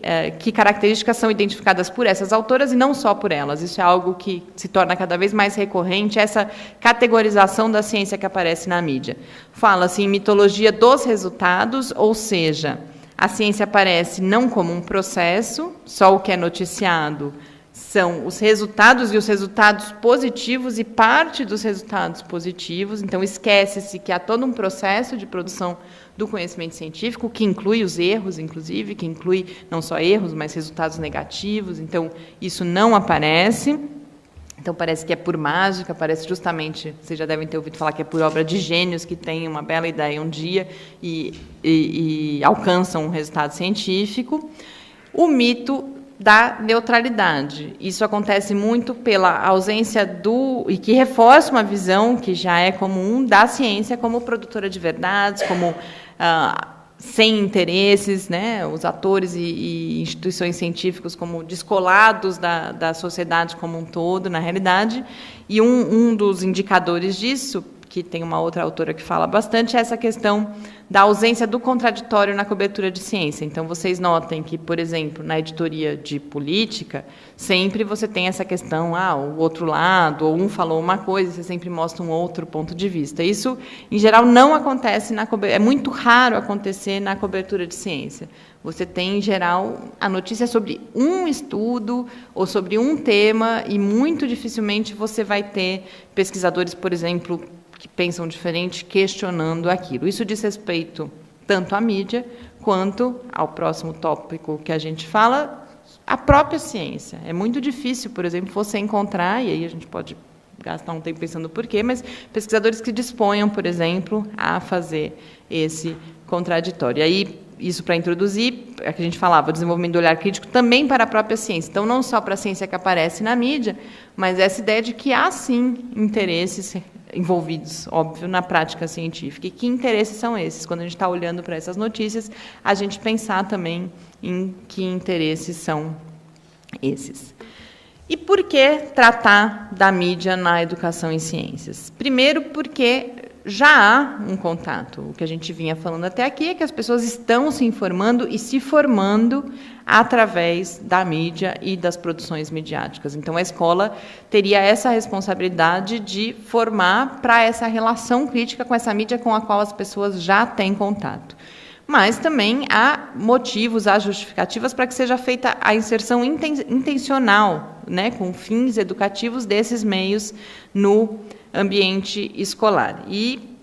características são identificadas por essas autoras e não só por elas? Isso é algo que se torna cada vez mais recorrente, essa categorização da ciência que aparece na mídia. Fala-se em mitologia dos resultados, ou seja, a ciência aparece não como um processo, só o que é noticiado são os resultados e os resultados positivos e parte dos resultados positivos. Então, esquece-se que há todo um processo de produção do conhecimento científico, que inclui os erros, inclusive, que inclui não só erros, mas resultados negativos. Então, isso não aparece. Então, parece que é por mágica, parece justamente, vocês já devem ter ouvido falar que é por obra de gênios que têm uma bela ideia um dia e alcançam um resultado científico. O mito da neutralidade. Isso acontece muito pela ausência e que reforça uma visão que já é comum da ciência como produtora de verdades, como sem interesses, né? Os atores e instituições científicas como descolados da sociedade como um todo, na realidade. E um dos indicadores disso, que tem uma outra autora que fala bastante, é essa questão da ausência do contraditório na cobertura de ciência. Então, vocês notem que, por exemplo, na editoria de política, sempre você tem essa questão, o outro lado, ou um falou uma coisa, você sempre mostra um outro ponto de vista. Isso, em geral, não acontece é muito raro acontecer na cobertura de ciência. Você tem, em geral, a notícia sobre um estudo ou sobre um tema, e muito dificilmente você vai ter pesquisadores, por exemplo, que pensam diferente, questionando aquilo. Isso diz respeito tanto à mídia, quanto ao próximo tópico que a gente fala, a própria ciência. É muito difícil, por exemplo, você encontrar, e aí a gente pode gastar um tempo pensando por quê, mas pesquisadores que disponham, por exemplo, a fazer esse contraditório. E aí, isso para introduzir, é que a gente falava, o desenvolvimento do olhar crítico também para a própria ciência. Então, não só para a ciência que aparece na mídia, mas essa ideia de que há, sim, interesses envolvidos, óbvio, na prática científica. E que interesses são esses? Quando a gente está olhando para essas notícias, a gente pensar também em que interesses são esses. E por que tratar da mídia na educação em ciências? Primeiro, porque já há um contato. O que a gente vinha falando até aqui é que as pessoas estão se informando e se formando através da mídia e das produções midiáticas. Então, a escola teria essa responsabilidade de formar para essa relação crítica com essa mídia com a qual as pessoas já têm contato. Mas também há motivos, há justificativas para que seja feita a inserção intencional, né, com fins educativos desses meios no ambiente escolar. E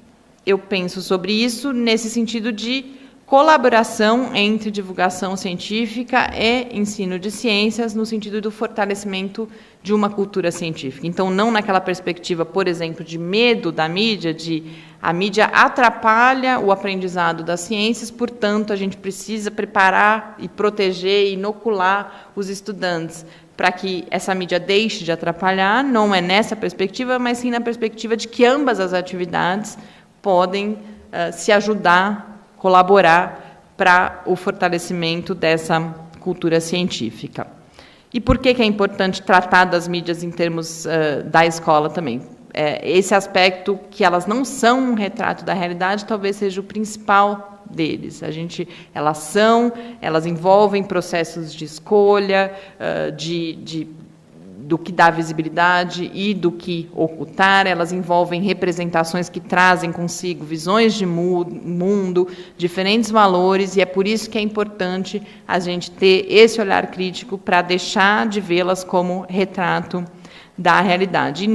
eu penso sobre isso nesse sentido de colaboração entre divulgação científica e ensino de ciências, no sentido do fortalecimento de uma cultura científica. Então, não naquela perspectiva, por exemplo, de medo da mídia, de a mídia atrapalha o aprendizado das ciências, portanto, a gente precisa preparar e proteger e inocular os estudantes para que essa mídia deixe de atrapalhar. Não é nessa perspectiva, mas sim na perspectiva de que ambas as atividades podem se ajudar, colaborar para o fortalecimento dessa cultura científica. E por que é importante tratar das mídias em termos da escola também? Esse aspecto que elas não são um retrato da realidade talvez seja o principal deles. Elas envolvem processos de escolha, do que dá visibilidade e do que ocultar. Elas envolvem representações que trazem consigo visões de mundo, diferentes valores, e é por isso que é importante a gente ter esse olhar crítico para deixar de vê-las como retrato da realidade. E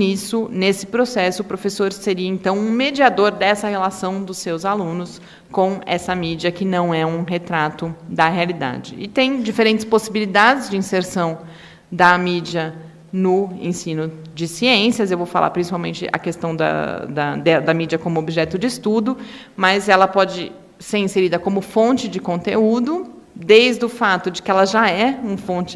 nesse processo, o professor seria, então, um mediador dessa relação dos seus alunos com essa mídia que não é um retrato da realidade. E tem diferentes possibilidades de inserção da mídia no ensino de ciências. Eu vou falar principalmente a questão da mídia como objeto de estudo, mas ela pode ser inserida como fonte de conteúdo, desde o fato de que ela já é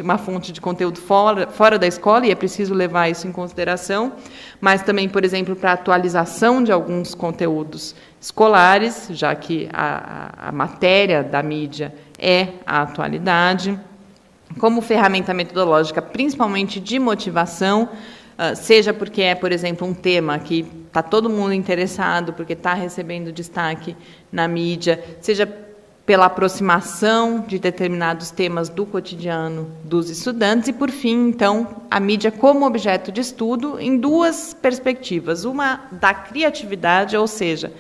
uma fonte de conteúdo fora da escola, e é preciso levar isso em consideração, mas também, por exemplo, para a atualização de alguns conteúdos escolares, já que a matéria da mídia é a atualidade, como ferramenta metodológica, principalmente de motivação, seja porque é, por exemplo, um tema que está todo mundo interessado, porque está recebendo destaque na mídia, seja pela aproximação de determinados temas do cotidiano dos estudantes e, por fim, então, a mídia como objeto de estudo em duas perspectivas. Uma da criatividade, ou seja,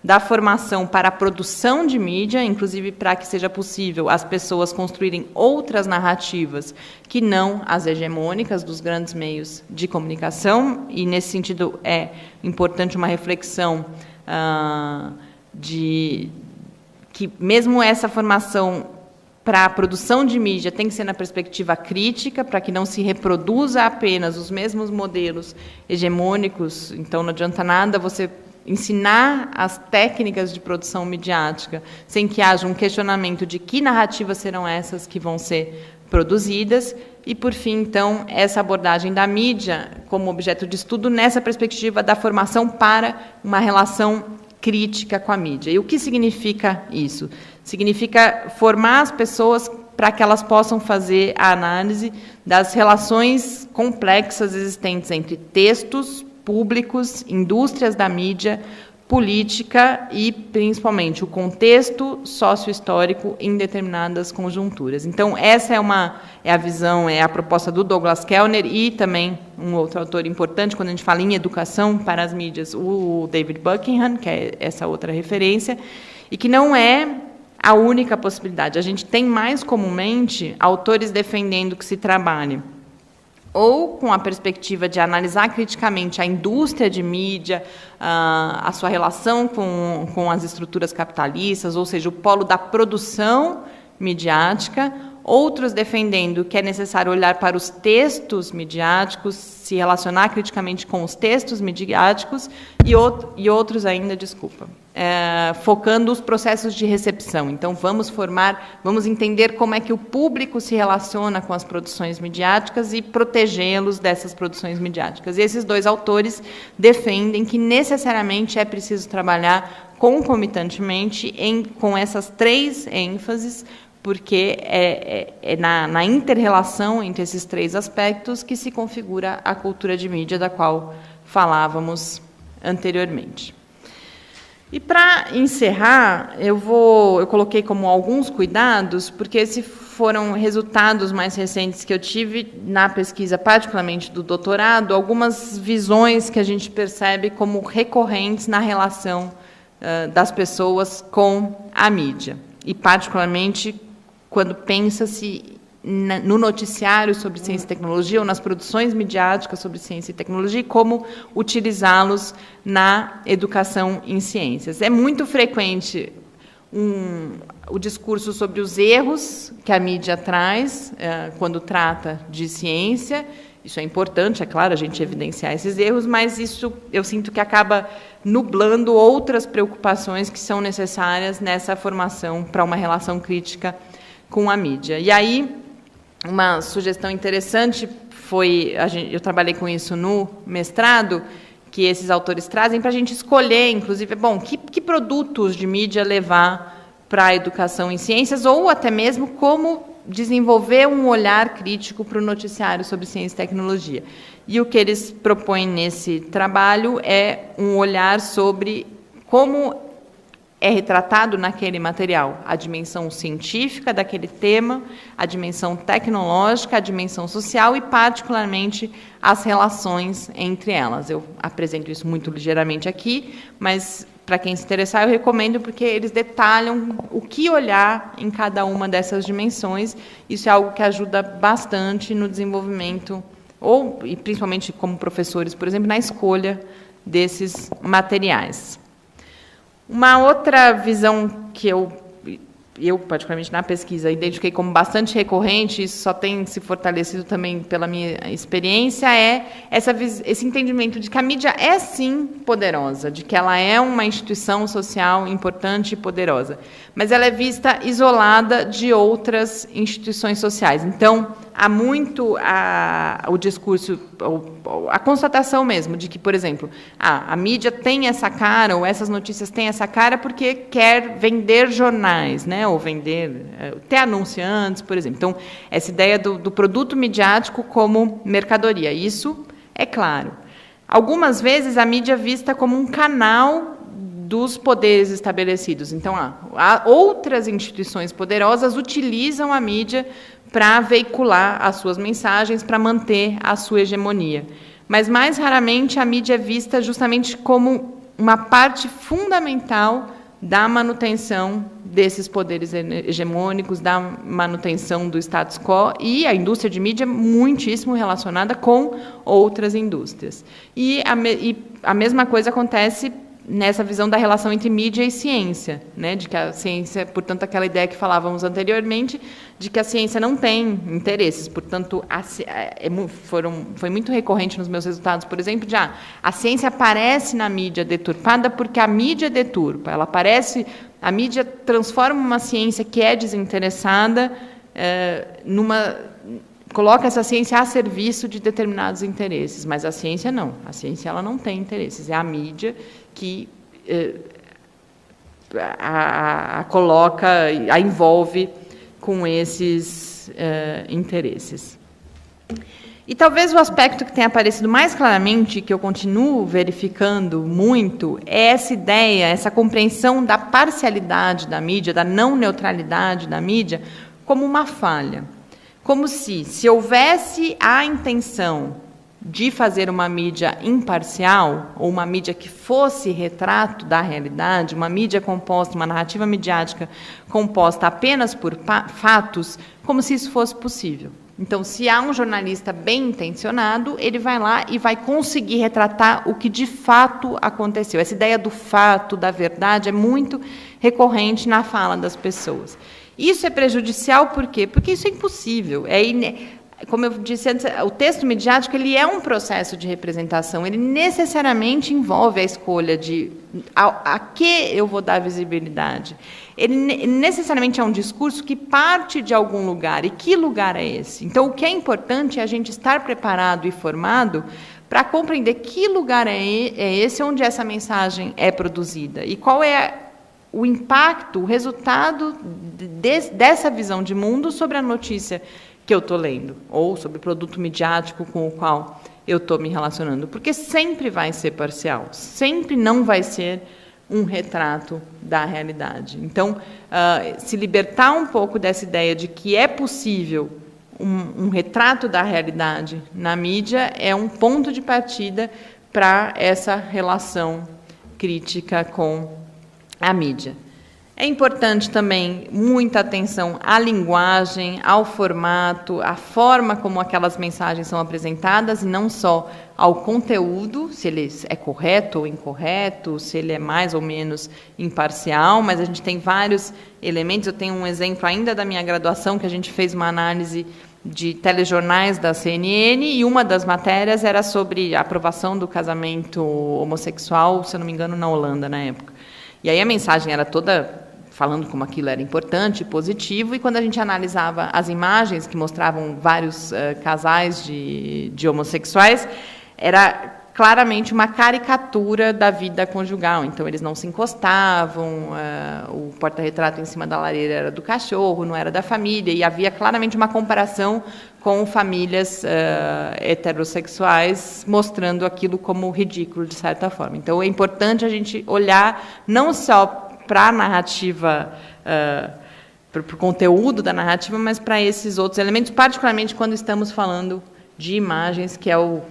da formação para a produção de mídia, inclusive para que seja possível as pessoas construírem outras narrativas que não as hegemônicas dos grandes meios de comunicação, e, nesse sentido, é importante uma reflexão que mesmo essa formação para a produção de mídia tem que ser na perspectiva crítica, para que não se reproduza apenas os mesmos modelos hegemônicos. Então, não adianta nada você ensinar as técnicas de produção midiática sem que haja um questionamento de que narrativas serão essas que vão ser produzidas. E, por fim, então, essa abordagem da mídia como objeto de estudo nessa perspectiva da formação para uma relação crítica com a mídia. E o que significa isso? Significa formar as pessoas para que elas possam fazer a análise das relações complexas existentes entre textos públicos, indústrias da mídia, política e, principalmente, o contexto sociohistórico em determinadas conjunturas. Então, essa é a visão, é a proposta do Douglas Kellner e também um outro autor importante, quando a gente fala em educação para as mídias, o David Buckingham, que é essa outra referência, e que não é a única possibilidade. A gente tem, mais comumente, autores defendendo que se trabalhe ou com a perspectiva de analisar criticamente a indústria de mídia, a sua relação com as estruturas capitalistas, ou seja, o polo da produção midiática, outros defendendo que é necessário olhar para os textos midiáticos, se relacionar criticamente com os textos midiáticos, e outros ainda, focando os processos de recepção. Então, vamos entender como é que o público se relaciona com as produções midiáticas e protegê-los dessas produções midiáticas. E esses dois autores defendem que necessariamente é preciso trabalhar concomitantemente com essas três ênfases, porque é na inter-relação entre esses três aspectos que se configura a cultura de mídia da qual falávamos anteriormente. E, para encerrar, eu coloquei como alguns cuidados, porque esses foram resultados mais recentes que eu tive na pesquisa, particularmente do doutorado, algumas visões que a gente percebe como recorrentes na relação das pessoas com a mídia. E, particularmente, quando pensa-se no noticiário sobre ciência e tecnologia ou nas produções midiáticas sobre ciência e tecnologia e como utilizá-los na educação em ciências. É muito frequente o discurso sobre os erros que a mídia traz quando trata de ciência. Isso é importante, é claro, a gente evidenciar esses erros, mas isso eu sinto que acaba nublando outras preocupações que são necessárias nessa formação para uma relação crítica com a mídia. E aí, uma sugestão interessante foi, eu trabalhei com isso no mestrado, que esses autores trazem para a gente escolher, inclusive, que produtos de mídia levar para a educação em ciências, ou até mesmo como desenvolver um olhar crítico para o noticiário sobre ciência e tecnologia. E o que eles propõem nesse trabalho é um olhar sobre como é retratado naquele material a dimensão científica daquele tema, a dimensão tecnológica, a dimensão social e, particularmente, as relações entre elas. Eu apresento isso muito ligeiramente aqui, mas, para quem se interessar, eu recomendo, porque eles detalham o que olhar em cada uma dessas dimensões. Isso é algo que ajuda bastante no desenvolvimento, e principalmente como professores, por exemplo, na escolha desses materiais. Uma outra visão que eu, particularmente na pesquisa, identifiquei como bastante recorrente, isso só tem se fortalecido também pela minha experiência, é esse entendimento de que a mídia é, sim, poderosa, de que ela é uma instituição social importante e poderosa, mas ela é vista isolada de outras instituições sociais. Então, há muito o discurso, a constatação mesmo, de que, por exemplo, a mídia tem essa cara, ou essas notícias têm essa cara porque quer vender jornais, né, ou ter anunciantes, por exemplo. Então, essa ideia do produto midiático como mercadoria, isso é claro. Algumas vezes a mídia é vista como um canal dos poderes estabelecidos. Então, outras instituições poderosas utilizam a mídia para veicular as suas mensagens, para manter a sua hegemonia. Mas, mais raramente, a mídia é vista justamente como uma parte fundamental da manutenção desses poderes hegemônicos, da manutenção do status quo, e a indústria de mídia é muitíssimo relacionada com outras indústrias. E a mesma coisa acontece nessa visão da relação entre mídia e ciência, né? De que a ciência, portanto, aquela ideia que falávamos anteriormente, de que a ciência não tem interesses, portanto, foi muito recorrente nos meus resultados, por exemplo, de a ciência aparece na mídia deturpada porque a mídia deturpa, a mídia transforma uma ciência que é desinteressada coloca essa ciência a serviço de determinados interesses, mas a ciência não. A ciência ela não tem interesses, é a mídia que a coloca, a envolve com esses interesses. E talvez o aspecto que tenha aparecido mais claramente, que eu continuo verificando muito, é essa ideia, essa compreensão da parcialidade da mídia, da não neutralidade da mídia, como uma falha. Como se houvesse a intenção de fazer uma mídia imparcial, ou uma mídia que fosse retrato da realidade, uma mídia composta, uma narrativa midiática composta apenas por fatos, como se isso fosse possível. Então, se há um jornalista bem intencionado, ele vai lá e vai conseguir retratar o que de fato aconteceu. Essa ideia do fato, da verdade, é muito recorrente na fala das pessoas. Isso é prejudicial por quê? Porque isso é impossível. Como eu disse antes, o texto midiático ele é um processo de representação, ele necessariamente envolve a escolha de a que eu vou dar visibilidade. Ele necessariamente é um discurso que parte de algum lugar. E que lugar é esse? Então, o que é importante é a gente estar preparado e formado para compreender que lugar é esse onde essa mensagem é produzida e qual é o impacto, o resultado dessa visão de mundo sobre a notícia que eu estou lendo, ou sobre o produto midiático com o qual eu estou me relacionando. Porque sempre vai ser parcial, sempre não vai ser um retrato da realidade. Então, se libertar um pouco dessa ideia de que é possível um retrato da realidade na mídia é um ponto de partida para essa relação crítica com a mídia. É importante também muita atenção à linguagem, ao formato, à forma como aquelas mensagens são apresentadas, e não só ao conteúdo, se ele é correto ou incorreto, se ele é mais ou menos imparcial, mas a gente tem vários elementos. Eu tenho um exemplo ainda da minha graduação, que a gente fez uma análise de telejornais da CNN, e uma das matérias era sobre a aprovação do casamento homossexual, se eu não me engano, na Holanda, na época. E aí a mensagem era toda falando como aquilo era importante, positivo, e quando a gente analisava as imagens que mostravam vários casais de homossexuais, era claramente uma caricatura da vida conjugal. Então, eles não se encostavam, o porta-retrato em cima da lareira era do cachorro, não era da família, e havia claramente uma comparação com famílias heterossexuais, mostrando aquilo como ridículo, de certa forma. Então, é importante a gente olhar não só para a narrativa, para o conteúdo da narrativa, mas para esses outros elementos, particularmente quando estamos falando de imagens, que é o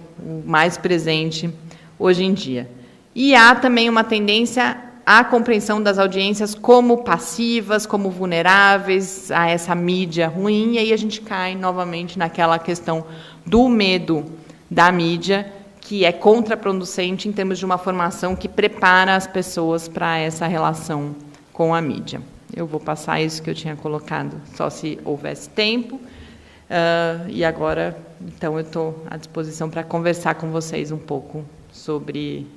mais presente hoje em dia. E há também uma tendência à compreensão das audiências como passivas, como vulneráveis a essa mídia ruim, e aí a gente cai novamente naquela questão do medo da mídia, que é contraproducente em termos de uma formação que prepara as pessoas para essa relação com a mídia. Eu vou passar isso que eu tinha colocado, só se houvesse tempo. E agora, então, eu estou à disposição para conversar com vocês um pouco sobre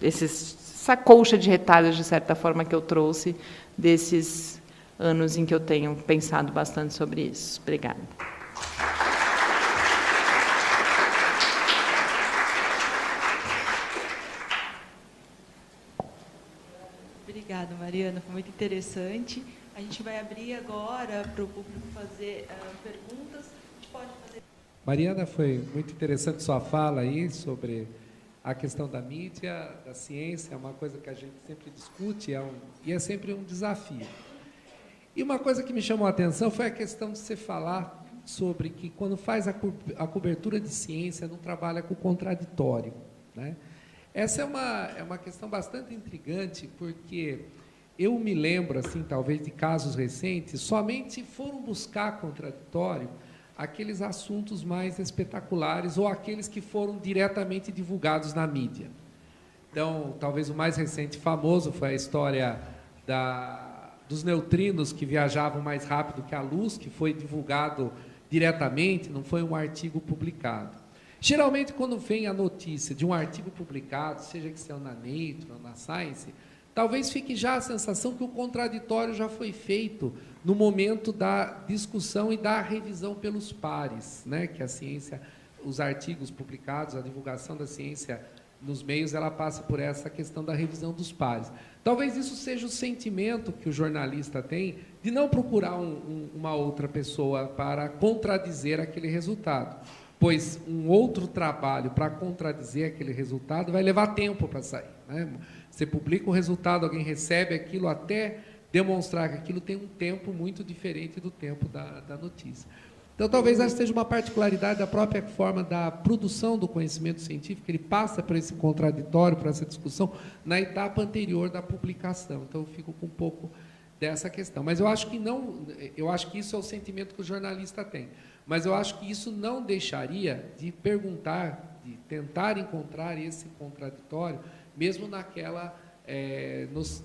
essa colcha de retalhos, de certa forma, que eu trouxe desses anos em que eu tenho pensado bastante sobre isso. Obrigada. Obrigada, Mariana, foi muito interessante. A gente vai abrir agora para o público fazer perguntas. A gente pode fazer. Mariana, foi muito interessante sua fala aí sobre a questão da mídia, da ciência, é uma coisa que a gente sempre discute e é sempre um desafio. E uma coisa que me chamou a atenção foi a questão de você falar sobre que quando faz a cobertura de ciência não trabalha com o contraditório, né? Essa é uma questão bastante intrigante, porque eu me lembro, assim, talvez de casos recentes, somente foram buscar contraditório aqueles assuntos mais espetaculares ou aqueles que foram diretamente divulgados na mídia. Então, talvez o mais recente famoso foi a história dos neutrinos que viajavam mais rápido que a luz, que foi divulgado diretamente, não foi um artigo publicado. Geralmente, quando vem a notícia de um artigo publicado, seja que seja na Nature ou na Science, talvez fique já a sensação que o contraditório já foi feito no momento da discussão e da revisão pelos pares, né? Que a ciência, os artigos publicados, a divulgação da ciência nos meios, ela passa por essa questão da revisão dos pares. Talvez isso seja o sentimento que o jornalista tem de não procurar uma outra pessoa para contradizer aquele resultado, pois um outro trabalho para contradizer aquele resultado vai levar tempo para sair, né? Você publica o resultado, alguém recebe aquilo, até demonstrar que aquilo tem um tempo muito diferente do tempo da notícia. Então, talvez essa seja uma particularidade da própria forma da produção do conhecimento científico, ele passa por esse contraditório, por essa discussão, na etapa anterior da publicação. Então, eu fico com um pouco dessa questão. Mas eu acho que isso é o sentimento que o jornalista tem. Mas eu acho que isso não deixaria de perguntar, de tentar encontrar esse contraditório, mesmo naquela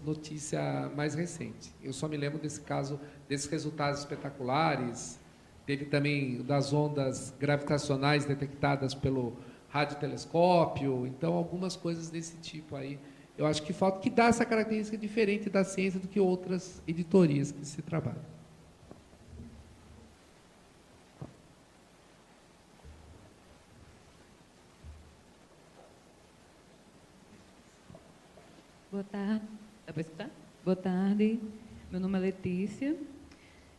notícia mais recente. Eu só me lembro desse caso, desses resultados espetaculares. Teve também das ondas gravitacionais detectadas pelo radiotelescópio. Então, algumas coisas desse tipo aí. Eu acho que falta, que dá essa característica diferente da ciência do que outras editorias que se trabalham. Boa tarde. Dá para escutar? Boa tarde. Meu nome é Letícia.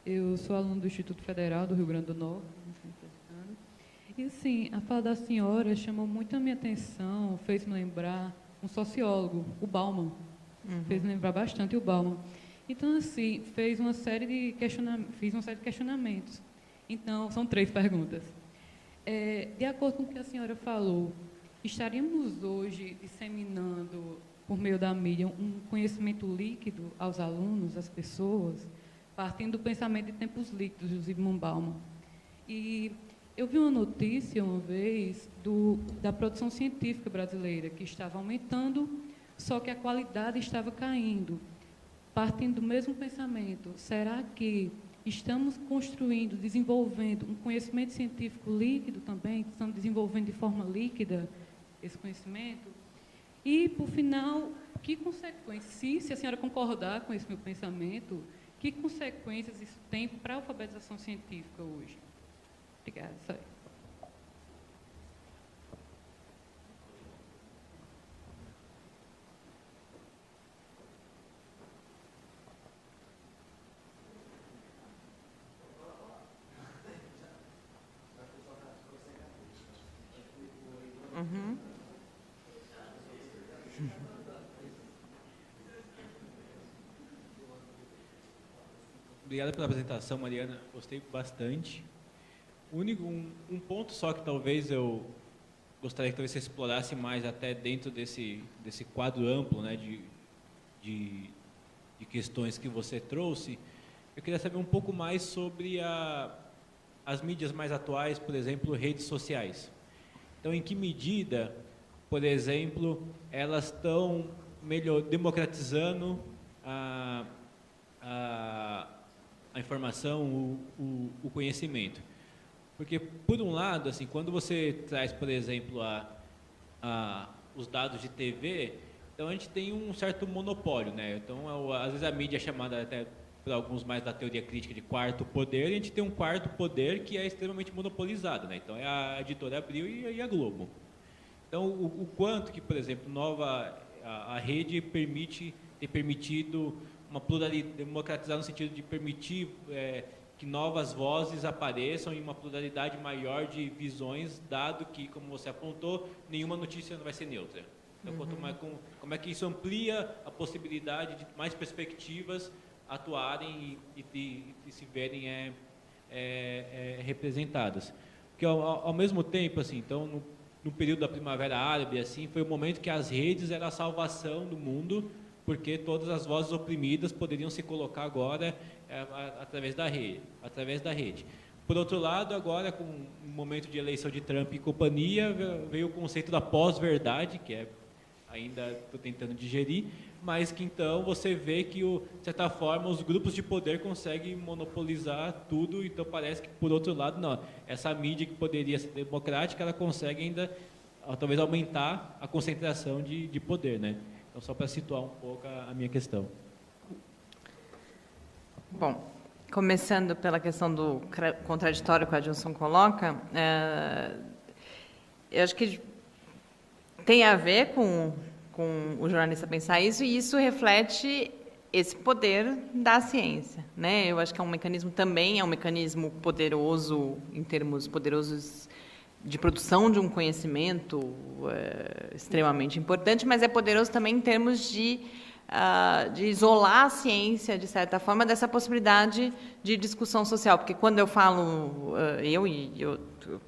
Eu sou aluna do Instituto Federal do Rio Grande do Norte. E, assim, a fala da senhora chamou muito a minha atenção, fez me lembrar um sociólogo, o Bauman. Fez me lembrar bastante o Bauman. Então, assim, fiz uma série de questionamentos. Então, são 3 perguntas. De acordo com o que a senhora falou, estaríamos hoje disseminando, por meio da mídia, um conhecimento líquido aos alunos, às pessoas, partindo do pensamento de tempos líquidos, de Zygmunt Bauman. E eu vi uma notícia, uma vez, da produção científica brasileira, que estava aumentando, só que a qualidade estava caindo. Partindo do mesmo pensamento, será que estamos construindo, desenvolvendo um conhecimento científico líquido também? Estamos desenvolvendo de forma líquida esse conhecimento? E, por final, que consequências, se a senhora concordar com esse meu pensamento, que consequências isso tem para a alfabetização científica hoje? Obrigada. Só isso. Obrigado pela apresentação, Mariana. Gostei bastante. Um ponto só que talvez eu gostaria que talvez você explorasse mais até dentro desse quadro amplo, né, de questões que você trouxe. Eu queria saber um pouco mais sobre as mídias mais atuais, por exemplo, redes sociais. Então, em que medida, por exemplo, elas estão democratizando a informação, o conhecimento? Porque, por um lado, assim, quando você traz, por exemplo, os dados de TV, Então a gente tem um certo monopólio, né? Então às vezes a mídia é chamada até por alguns mais da teoria crítica de quarto poder, e a gente tem um quarto poder que é extremamente monopolizado, né? Então é a editora Abril e a Globo. Então o quanto que, por exemplo, a rede ter permitido uma pluralidade, democratizar no sentido de permitir que novas vozes apareçam em uma pluralidade maior de visões, dado que, como você apontou, nenhuma notícia não vai ser neutra. Então, como é que isso amplia a possibilidade de mais perspectivas atuarem e se verem representadas? Porque, ao mesmo tempo, assim, então, no período da Primavera Árabe, assim, foi o momento que as redes eram a salvação do mundo, porque todas as vozes oprimidas poderiam se colocar agora através da rede. Por outro lado, agora, com o momento de eleição de Trump e companhia, veio o conceito da pós-verdade, que ainda estou tentando digerir, mas que então você vê que, de certa forma, os grupos de poder conseguem monopolizar tudo, então parece que, por outro lado, não. Essa mídia que poderia ser democrática, ela consegue ainda, talvez, aumentar a concentração de poder, né? Então, só para situar um pouco a minha questão. Bom, começando pela questão do contraditório que a Adilson coloca, eu acho que tem a ver com o jornalista pensar isso, e isso reflete esse poder da ciência, né? Eu acho que é um mecanismo poderoso, em termos poderosos de produção de um conhecimento extremamente importante, mas é poderoso também em termos de isolar a ciência, de certa forma, dessa possibilidade de discussão social. Porque quando eu falo,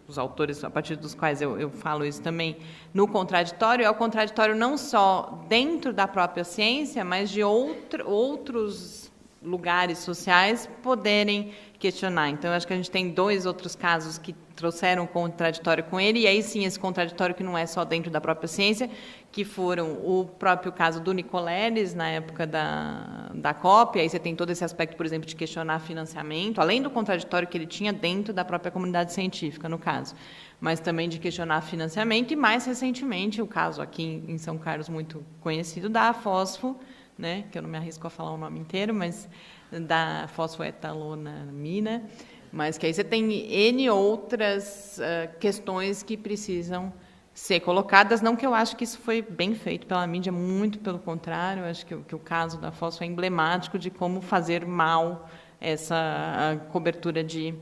os autores a partir dos quais eu falo isso também, no contraditório, é o contraditório não só dentro da própria ciência, mas de outros lugares sociais poderem questionar. Então, eu acho que a gente tem 2 outros casos que trouxeram contraditório com ele, e aí sim esse contraditório que não é só dentro da própria ciência, que foram o próprio caso do Nicoleles, na época da COP, aí você tem todo esse aspecto, por exemplo, de questionar financiamento, além do contraditório que ele tinha dentro da própria comunidade científica, no caso, mas também de questionar financiamento, e mais recentemente, o caso aqui em São Carlos, muito conhecido, da fosfo, né, que eu não me arrisco a falar o nome inteiro, mas da fosfoetalonamina, mas que aí você tem N outras questões que precisam ser colocadas. Não que eu acho que isso foi bem feito pela mídia, muito pelo contrário, eu acho que o caso da fosfo é emblemático de como fazer mal essa cobertura de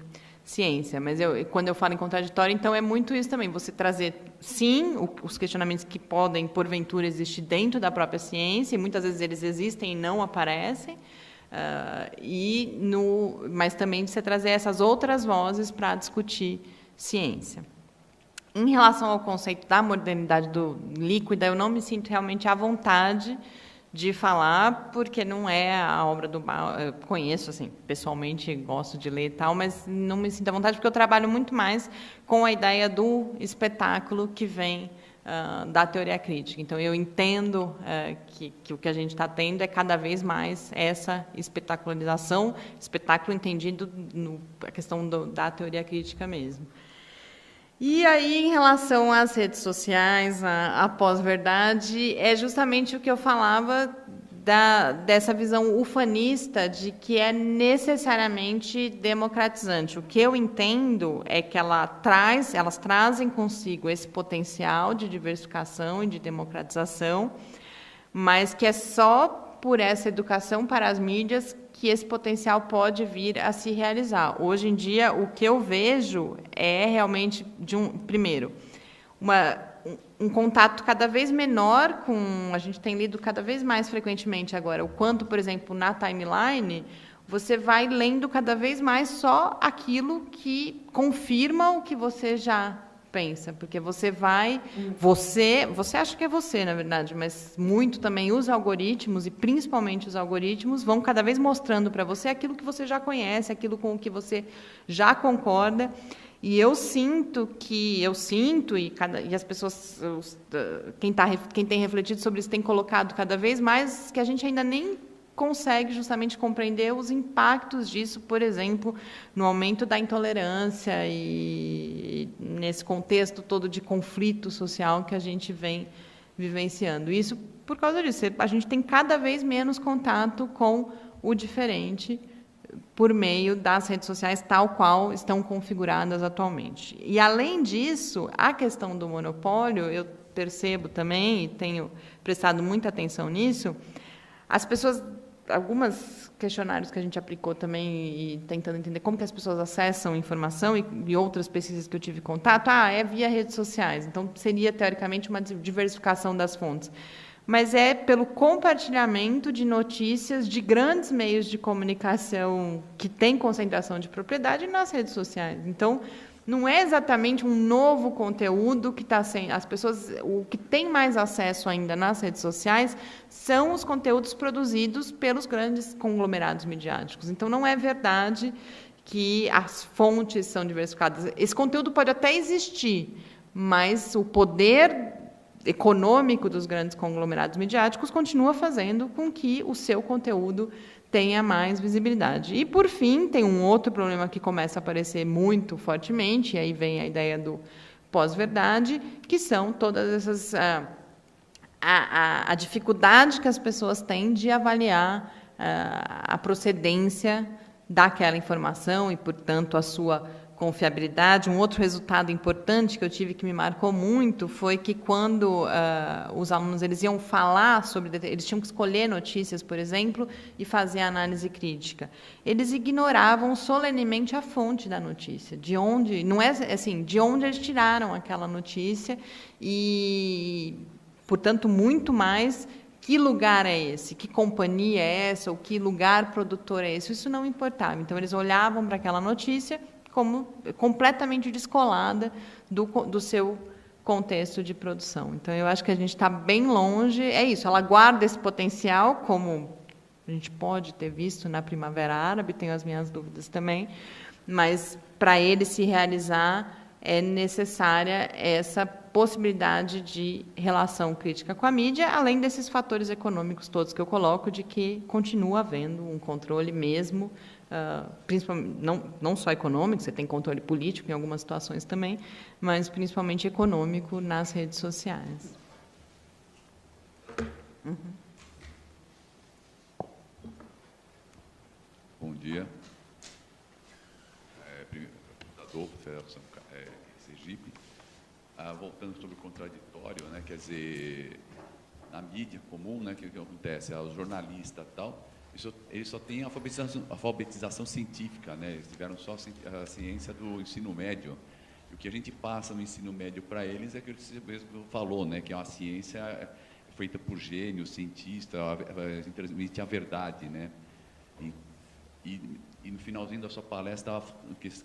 ciência. Mas quando eu falo em contraditório, então é muito isso também, você trazer, sim, os questionamentos que podem, porventura, existir dentro da própria ciência, e muitas vezes eles existem e não aparecem, mas também de você trazer essas outras vozes para discutir ciência. Em relação ao conceito da modernidade líquida, eu não me sinto realmente à vontade de falar, porque não é a obra do Bauman. Eu conheço, assim, pessoalmente, gosto de ler e tal, mas não me sinto à vontade, porque eu trabalho muito mais com a ideia do espetáculo que vem da teoria crítica. Então, eu entendo que o que a gente está tendo é cada vez mais essa espetacularização, espetáculo entendido a questão da teoria crítica mesmo. E aí, em relação às redes sociais, a pós-verdade, é justamente o que eu falava dessa visão ufanista de que é necessariamente democratizante. O que eu entendo é que elas trazem consigo esse potencial de diversificação e de democratização, mas que é só por essa educação para as mídias que esse potencial pode vir a se realizar. Hoje em dia, o que eu vejo é realmente, primeiro, um contato cada vez menor com... A gente tem lido cada vez mais frequentemente agora, o quanto, por exemplo, na timeline, você vai lendo cada vez mais só aquilo que confirma o que você já pensa, porque você acha que é você, na verdade, mas muito também os algoritmos, e principalmente os algoritmos, vão cada vez mostrando para você aquilo que você já conhece, aquilo com o que você já concorda. E eu sinto, e as pessoas, quem tem refletido sobre isso, tem colocado cada vez mais, que a gente ainda nem consegue justamente compreender os impactos disso, por exemplo, no aumento da intolerância e nesse contexto todo de conflito social que a gente vem vivenciando. Isso por causa disso. A gente tem cada vez menos contato com o diferente por meio das redes sociais, tal qual estão configuradas atualmente. E, além disso, a questão do monopólio, eu percebo também, e tenho prestado muita atenção nisso, as pessoas, alguns questionários que a gente aplicou também, e tentando entender como que as pessoas acessam informação, e outras pesquisas que eu tive contato, é via redes sociais, então seria, teoricamente, uma diversificação das fontes. Mas é pelo compartilhamento de notícias de grandes meios de comunicação que têm concentração de propriedade nas redes sociais. Então, não é exatamente um novo conteúdo que está sendo... As pessoas, o que tem mais acesso ainda nas redes sociais são os conteúdos produzidos pelos grandes conglomerados midiáticos. Então, não é verdade que as fontes são diversificadas. Esse conteúdo pode até existir, mas o poder econômico dos grandes conglomerados midiáticos continua fazendo com que o seu conteúdo tenha mais visibilidade. E, por fim, tem um outro problema que começa a aparecer muito fortemente, e aí vem a ideia do pós-verdade, que são todas essas... a dificuldade que as pessoas têm de avaliar a procedência daquela informação e, portanto, a sua confiabilidade. Um outro resultado importante que eu tive, que me marcou muito, foi que quando os alunos eles iam falar sobre... Eles tinham que escolher notícias, por exemplo, e fazer a análise crítica. Eles ignoravam solenemente a fonte da notícia, de onde... Não é assim, de onde eles tiraram aquela notícia e, portanto, muito mais... Que lugar é esse? Que companhia é essa? Ou que lugar produtor é esse? Isso não importava. Então, eles olhavam para aquela notícia como completamente descolada do seu contexto de produção. Então, eu acho que a gente está bem longe. É isso, ela guarda esse potencial, como a gente pode ter visto na Primavera Árabe, tenho as minhas dúvidas também, mas, para ele se realizar, é necessária essa possibilidade de relação crítica com a mídia, além desses fatores econômicos todos que eu coloco, de que continua havendo um controle mesmo, principalmente, não só econômico, você tem controle político em algumas situações também, mas principalmente econômico nas redes sociais. Bom dia. Adolfo, Federação Sergipe. Voltando sobre o contraditório, né, quer dizer, na mídia comum, né, que acontece? Os jornalistas e tal, eles só têm alfabetização científica, né, eles tiveram só a ciência do ensino médio. E o que a gente passa no ensino médio para eles é que você mesmo falou, né, que é uma ciência feita por gênios, cientistas, transmite a verdade, né? E no finalzinho da sua palestra,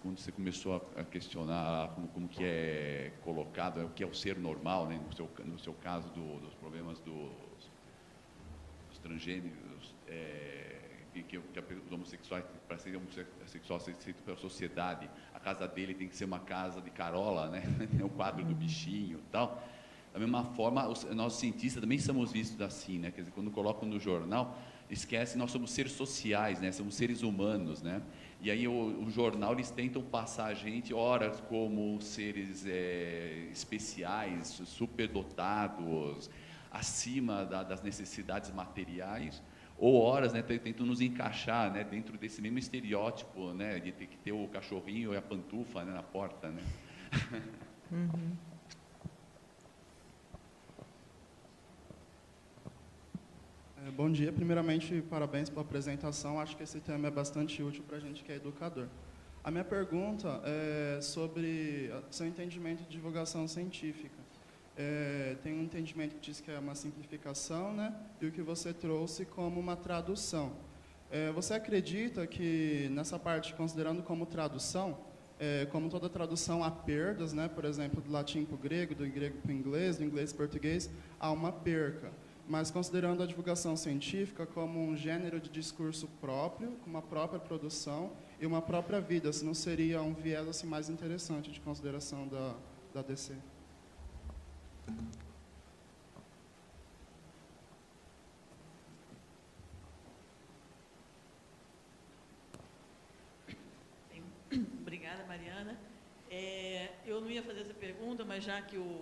quando você começou a questionar como que é colocado, o que é o ser normal, né? No seu caso, dos problemas dos transgêneros, que os homossexuais, para ser homossexual, ser aceito pela sociedade, a casa dele tem que ser uma casa de carola, né? O quadro do bichinho e tal. Da mesma forma, nós cientistas também somos vistos assim, né? Quer dizer, quando colocam no jornal, esquece, nós somos seres sociais, né? Somos seres humanos, né? E aí o jornal, eles tentam passar a gente, ora, como seres especiais, superdotados, acima das necessidades materiais, ou horas, né, tentam nos encaixar, né, dentro desse mesmo estereótipo, né, de ter que ter o cachorrinho e a pantufa, né, na porta, né? Bom dia. Primeiramente, parabéns pela apresentação. Acho que esse tema é bastante útil para a gente que é educador. A minha pergunta é sobre seu entendimento de divulgação científica. Tem um entendimento que diz que é uma simplificação, né? E o que você trouxe como uma tradução. Você acredita que, nessa parte, considerando como tradução, como toda tradução há perdas, né? Por exemplo, do latim para o grego, do grego para o inglês, do inglês para o português, há uma perca. Mas considerando a divulgação científica como um gênero de discurso próprio, com uma própria produção e uma própria vida, se não seria um viés assim, mais interessante de consideração da DC? Obrigada, Mariana. Eu não ia fazer essa pergunta, mas já que o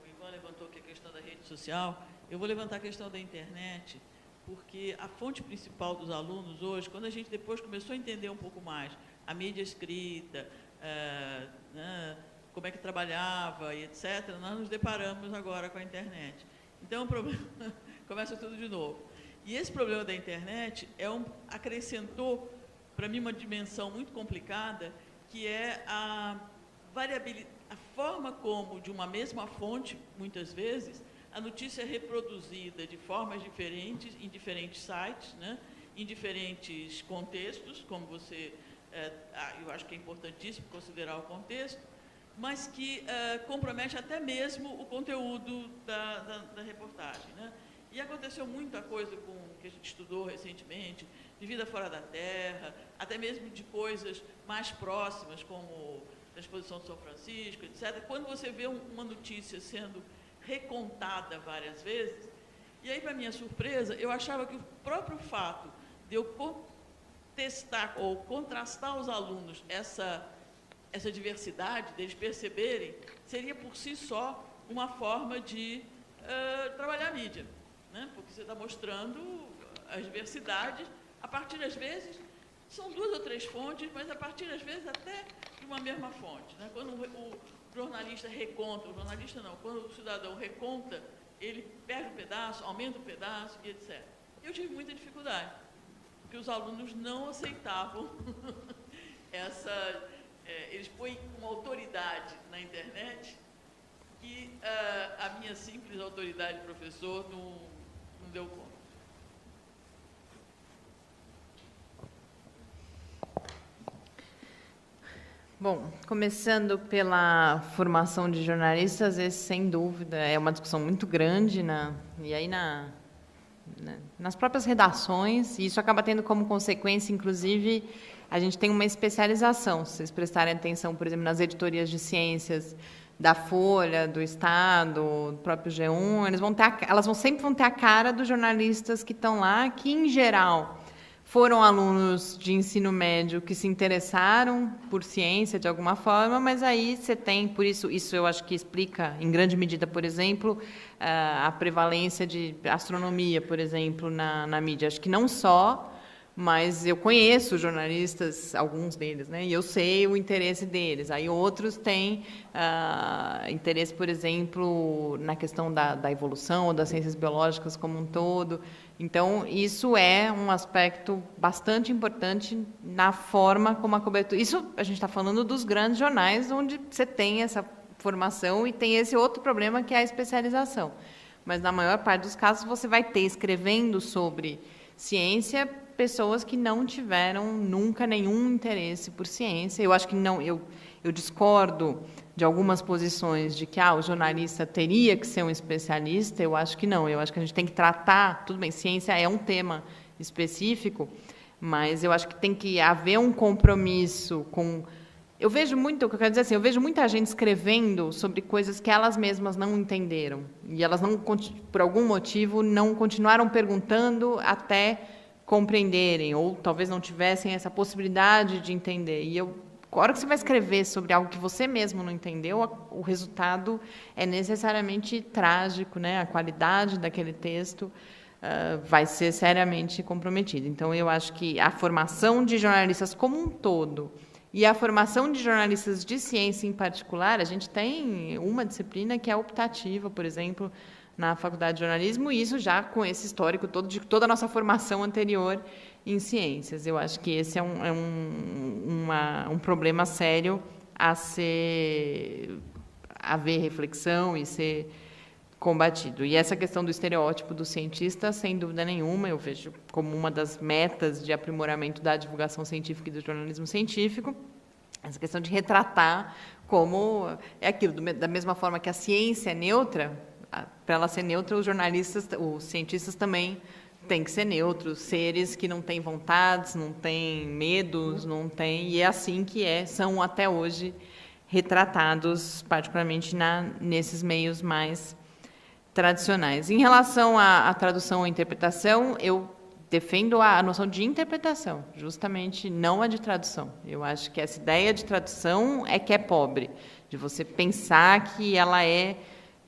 Ivan levantou aqui a questão da rede social, Eu vou levantar a questão da internet, porque a fonte principal dos alunos hoje, quando a gente depois começou a entender um pouco mais a mídia escrita, né, como é que trabalhava e etc., nós nos deparamos agora com a internet. Então, o problema começa tudo de novo. E esse problema da internet acrescentou, para mim, uma dimensão muito complicada, que é a variabilidade, a forma como, de uma mesma fonte, muitas vezes, a notícia é reproduzida de formas diferentes, em diferentes sites, né, em diferentes contextos, como você... eu acho que é importantíssimo considerar o contexto, mas que compromete até mesmo o conteúdo da reportagem, né? E aconteceu muita coisa que a gente estudou recentemente, de vida fora da Terra, até mesmo de coisas mais próximas, como a exposição de São Francisco, etc. Quando você vê uma notícia sendo recontada várias vezes, e aí, para minha surpresa, eu achava que o próprio fato de eu contestar ou contrastar aos alunos essa diversidade, deles perceberem, seria por si só uma forma de trabalhar a mídia, né? Porque você está mostrando as diversidades, a partir, às vezes, são 2 ou 3 fontes, mas a partir, às vezes, até de uma mesma fonte, né? Quando o jornalista reconta, quando o cidadão reconta, ele perde um pedaço, aumenta um pedaço e etc. Eu tive muita dificuldade, porque os alunos não aceitavam eles põem uma autoridade na internet que a minha simples autoridade de professor não deu conta. Bom, começando pela formação de jornalistas, esse, sem dúvida, é uma discussão muito grande, nas próprias redações, e isso acaba tendo como consequência, inclusive, a gente tem uma especialização. Se vocês prestarem atenção, por exemplo, nas editorias de ciências da Folha, do Estado, do próprio G1, elas sempre vão ter a cara dos jornalistas que estão lá, que, em geral, foram alunos de ensino médio que se interessaram por ciência de alguma forma, mas aí você tem, por isso eu acho que explica, em grande medida, por exemplo, a prevalência de astronomia, por exemplo, na mídia. Acho que não só, mas eu conheço jornalistas, alguns deles, né, e eu sei o interesse deles. Aí outros têm interesse, por exemplo, na questão da evolução ou das ciências biológicas como um todo. Então, isso é um aspecto bastante importante na forma como a cobertura... Isso a gente está falando dos grandes jornais, onde você tem essa formação e tem esse outro problema, que é a especialização. Mas, na maior parte dos casos, você vai ter, escrevendo sobre ciência, pessoas que não tiveram nunca nenhum interesse por ciência. Eu acho que não... Eu discordo de algumas posições de que o jornalista teria que ser um especialista. Eu acho que não. Eu acho que a gente tem que tratar... Tudo bem, ciência é um tema específico, mas eu acho que tem que haver um compromisso com... Eu vejo muito, o que eu quero dizer assim, eu vejo muita gente escrevendo sobre coisas que elas mesmas não entenderam. E elas, não, por algum motivo, não continuaram perguntando até compreenderem, ou talvez não tivessem essa possibilidade de entender. E a hora que você vai escrever sobre algo que você mesmo não entendeu, o resultado é necessariamente trágico, né? A qualidade daquele texto vai ser seriamente comprometida. Então, eu acho que a formação de jornalistas como um todo e a formação de jornalistas de ciência em particular, a gente tem uma disciplina que é optativa, por exemplo, na Faculdade de Jornalismo, e isso já com esse histórico todo de toda a nossa formação anterior em ciências. Eu acho que esse é um problema sério a haver reflexão e ser combatido. E essa questão do estereótipo do cientista, sem dúvida nenhuma, eu vejo como uma das metas de aprimoramento da divulgação científica e do jornalismo científico, essa questão de retratar como é aquilo, da mesma forma que a ciência é neutra, para ela ser neutra, os cientistas também têm que ser neutros, seres que não têm vontades, não têm medos, não têm, e é assim que são até hoje retratados, particularmente nesses meios mais tradicionais. Em relação à tradução ou interpretação, eu defendo a noção de interpretação, justamente não a de tradução. Eu acho que essa ideia de tradução é que é pobre, de você pensar que ela é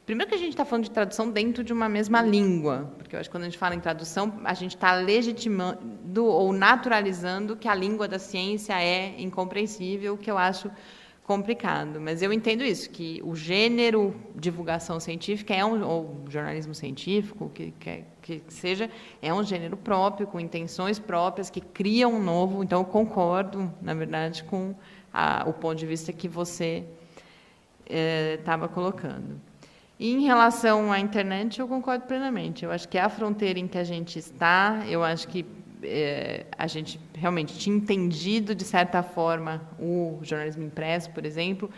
Primeiro que a gente está falando de tradução dentro de uma mesma língua, porque eu acho que quando a gente fala em tradução, a gente está legitimando ou naturalizando que a língua da ciência é incompreensível, o que eu acho complicado. Mas eu entendo isso, que o gênero divulgação científica ou jornalismo científico, que seja, é um gênero próprio, com intenções próprias, que cria um novo. Então, eu concordo, na verdade, com o ponto de vista que você estava colocando. E, em relação à internet, eu concordo plenamente. Eu acho que é a fronteira em que a gente está, eu acho que a gente realmente tinha entendido, de certa forma, o jornalismo impresso, por exemplo,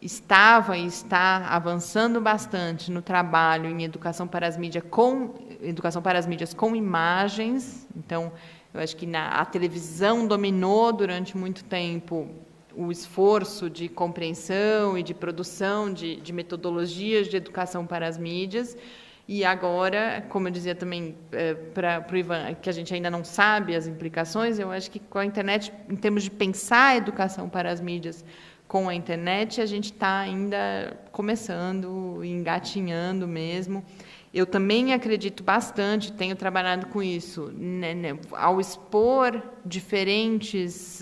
estava e está avançando bastante no trabalho em educação para as mídias com imagens. Então, eu acho que a televisão dominou durante muito tempo o esforço de compreensão e de produção de metodologias de educação para as mídias. E agora, como eu dizia também para o Ivan, que a gente ainda não sabe as implicações, eu acho que com a internet, em termos de pensar a educação para as mídias com a internet, a gente está ainda começando, engatinhando mesmo. Eu também acredito bastante, tenho trabalhado com isso, né, ao expor diferentes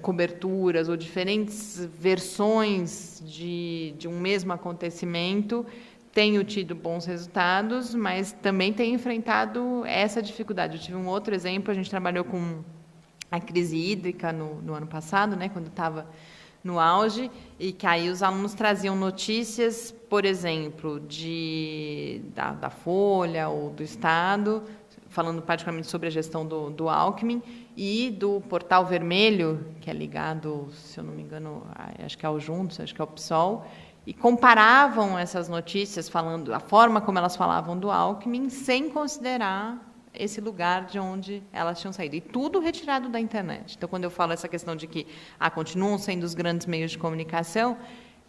coberturas ou diferentes versões de um mesmo acontecimento, tenho tido bons resultados, mas também tenho enfrentado essa dificuldade. Eu tive um outro exemplo, a gente trabalhou com a crise hídrica no ano passado, né, quando estava no auge, e que aí os alunos traziam notícias, por exemplo, da Folha ou do Estado, falando particularmente sobre a gestão do Alckmin, e do Portal Vermelho, que é ligado, se eu não me engano, acho que é ao Juntos, acho que é ao PSOL, e comparavam essas notícias, falando a forma como elas falavam do Alckmin, sem considerar esse lugar de onde elas tinham saído. E tudo retirado da internet. Então, quando eu falo essa questão de que continuam sendo os grandes meios de comunicação,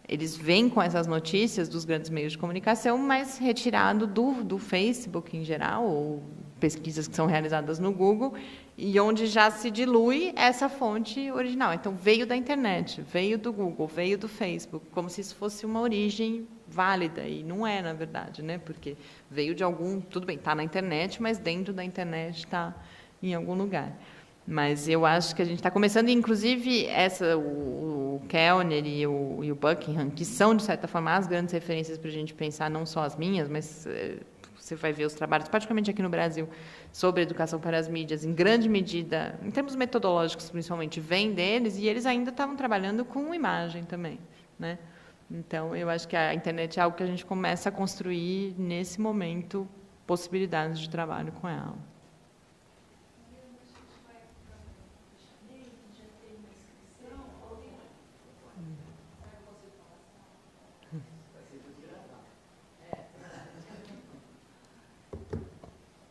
eles vêm com essas notícias dos grandes meios de comunicação, mas retirado do Facebook em geral, ou pesquisas que são realizadas no Google, e onde já se dilui essa fonte original. Então, veio da internet, veio do Google, veio do Facebook, como se isso fosse uma origem válida, e não é, na verdade, né? Porque veio de algum... Tudo bem, está na internet, mas dentro da internet está em algum lugar. Mas eu acho que a gente está começando, inclusive, o Kellner e o Buckingham, que são, de certa forma, as grandes referências para a gente pensar, não só as minhas, mas você vai ver os trabalhos, particularmente aqui no Brasil, sobre educação para as mídias, em grande medida, em termos metodológicos, principalmente, vem deles, e eles ainda estavam trabalhando com imagem também, né? Então, eu acho que a internet é algo que a gente começa a construir, nesse momento, possibilidades de trabalho com ela.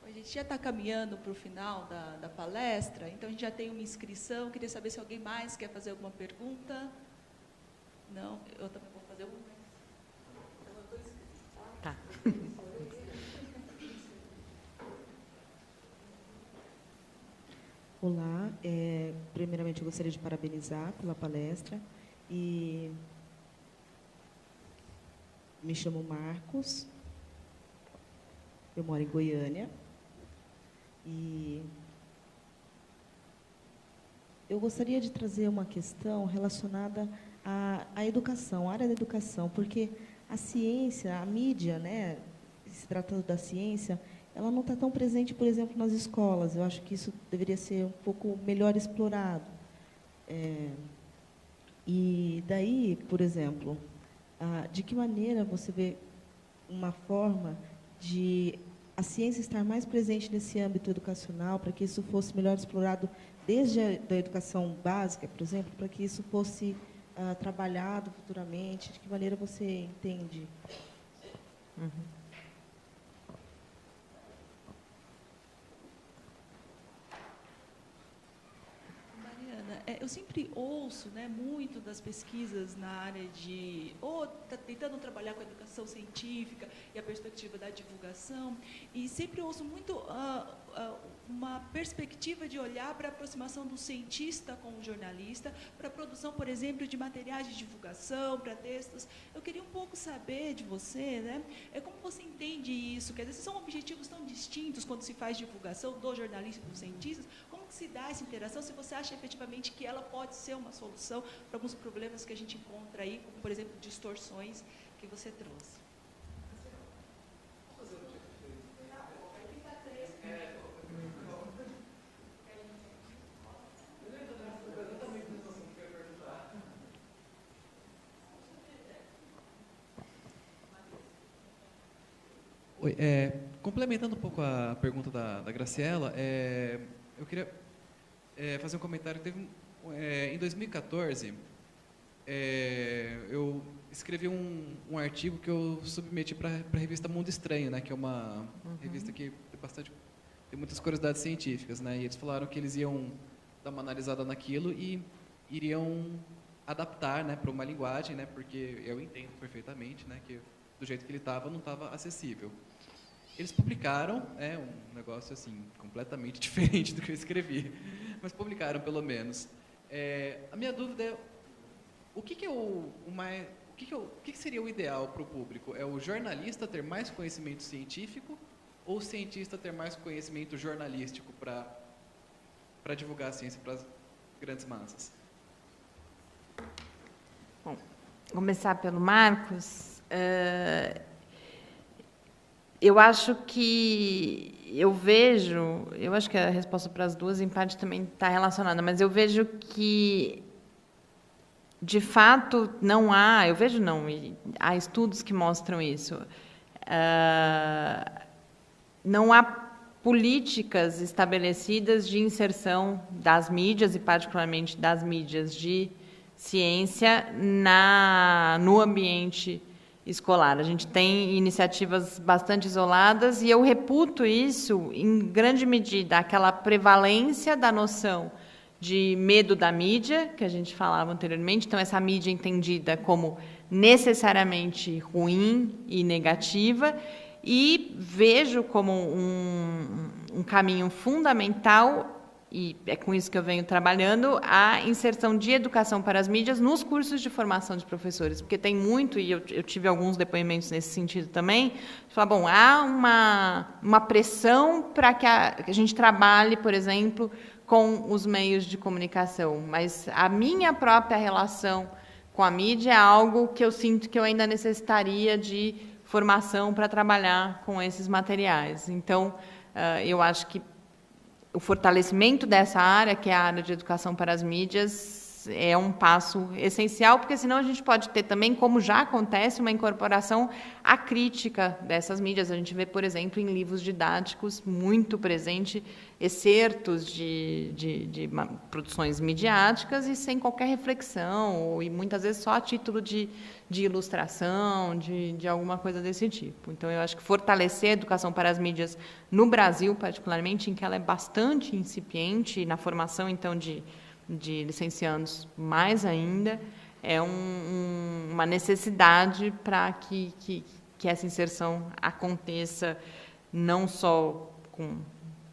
A gente já está caminhando para o final da palestra, então a gente já tem uma inscrição. Queria saber se alguém mais quer fazer alguma pergunta. Não, eu também vou fazer uma. Tá. Olá, primeiramente eu gostaria de parabenizar pela palestra e me chamo Marcos, eu moro em Goiânia e eu gostaria de trazer uma questão relacionada à educação, à área da educação, porque a ciência, a mídia, né, se tratando da ciência, ela não está tão presente, por exemplo, nas escolas. Eu acho que isso deveria ser um pouco melhor explorado. E daí, por exemplo, de que maneira você vê uma forma de a ciência estar mais presente nesse âmbito educacional, para que isso fosse melhor explorado desde a educação básica, por exemplo, para que isso fosse trabalhado futuramente? De que maneira você entende? Uhum. Eu sempre ouço, né, muito das pesquisas na área de... ou tentando trabalhar com a educação científica e a perspectiva da divulgação, e sempre ouço muito uma perspectiva de olhar para a aproximação do cientista com o jornalista, para a produção, por exemplo, de materiais de divulgação, para textos. Eu queria um pouco saber de você, né, como você entende isso, quer dizer, são objetivos tão distintos quando se faz divulgação do jornalista e dos cientistas, como que se dá essa interação, se você acha efetivamente que ela pode ser uma solução para alguns problemas que a gente encontra aí, como, por exemplo, distorções que você trouxe. Oi, complementando um pouco a pergunta da Graciela, eu queria fazer um comentário. Em 2014, eu escrevi um artigo que eu submeti para a revista Mundo Estranho, né, que é uma revista que tem muitas curiosidades científicas, né, e eles falaram que eles iam dar uma analisada naquilo e iriam adaptar, né, para uma linguagem, né, porque eu entendo perfeitamente, né, que do jeito que ele estava, não estava acessível. Eles publicaram, um negócio assim completamente diferente do que eu escrevi, mas publicaram pelo menos. A minha dúvida é o que seria o ideal para o público? É o jornalista ter mais conhecimento científico ou o cientista ter mais conhecimento jornalístico para divulgar a ciência para as grandes massas? Bom, começar pelo Marcos. Eu acho que eu acho que a resposta para as duas, em parte, também está relacionada, mas eu vejo que, de fato, há estudos que mostram isso. Não há políticas estabelecidas de inserção das mídias, e particularmente das mídias de ciência, no ambiente escolar. A gente tem iniciativas bastante isoladas e eu reputo isso, em grande medida, aquela prevalência da noção de medo da mídia, que a gente falava anteriormente. Então, essa mídia entendida como necessariamente ruim e negativa, e vejo como um caminho fundamental, e é com isso que eu venho trabalhando, a inserção de educação para as mídias nos cursos de formação de professores, porque tem muito, e eu tive alguns depoimentos nesse sentido também, de falar, bom, há uma pressão para que a gente trabalhe, por exemplo, com os meios de comunicação, mas a minha própria relação com a mídia é algo que eu sinto que eu ainda necessitaria de formação para trabalhar com esses materiais. Então, eu acho que o fortalecimento dessa área, que é a área de educação para as mídias, é um passo essencial, porque senão a gente pode ter também, como já acontece, uma incorporação à crítica dessas mídias. A gente vê, por exemplo, em livros didáticos, muito presente, excertos de produções midiáticas e sem qualquer reflexão, e muitas vezes só a título de ilustração, de alguma coisa desse tipo. Então, eu acho que fortalecer a educação para as mídias no Brasil, particularmente, em que ela é bastante incipiente, e na formação, então, de licenciandos mais ainda, é uma necessidade para que essa inserção aconteça não só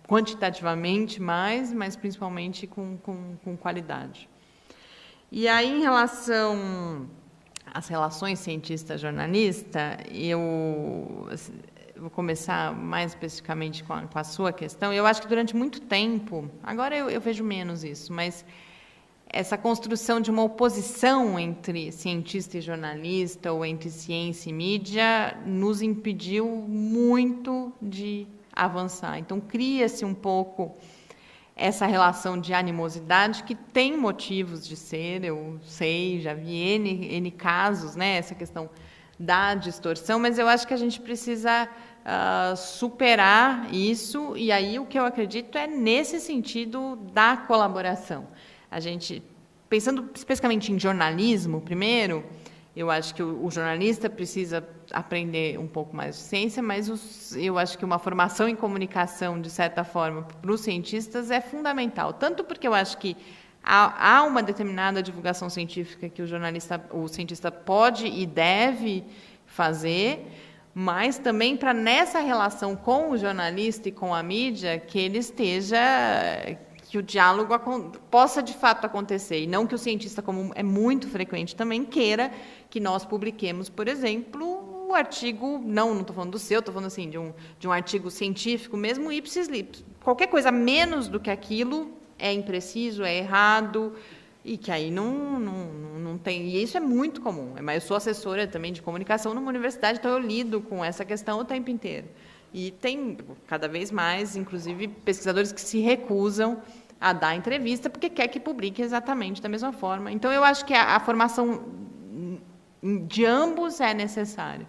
quantitativamente mais, mas principalmente com qualidade. E aí, em relação às relações cientista-jornalista, eu vou começar mais especificamente com a sua questão. Eu acho que durante muito tempo, agora eu vejo menos isso, mas essa construção de uma oposição entre cientista e jornalista, ou entre ciência e mídia, nos impediu muito de avançar. Então, cria-se um pouco essa relação de animosidade, que tem motivos de ser, eu sei, já vi N casos, né, essa questão da distorção, mas eu acho que a gente precisa superar isso, e aí o que eu acredito é nesse sentido da colaboração. A gente, pensando especificamente em jornalismo, primeiro, eu acho que o jornalista precisa aprender um pouco mais de ciência, mas eu acho que uma formação em comunicação, de certa forma, para os cientistas é fundamental. Tanto porque eu acho que há uma determinada divulgação científica que o cientista pode e deve fazer, mas também para nessa relação com o jornalista e com a mídia que ele esteja, que o diálogo possa de fato acontecer, e não que o cientista, como é muito frequente também, queira que nós publiquemos, por exemplo, o artigo, não estou falando do seu, estou falando assim, de um artigo científico, mesmo ipsis lipsis, qualquer coisa menos do que aquilo é impreciso, é errado, e que aí não tem... E isso é muito comum. Eu sou assessora também de comunicação numa universidade, então eu lido com essa questão o tempo inteiro. E tem, cada vez mais, inclusive, pesquisadores que se recusam a dar entrevista porque quer que publique exatamente da mesma forma. Então, eu acho que a formação de ambos é necessária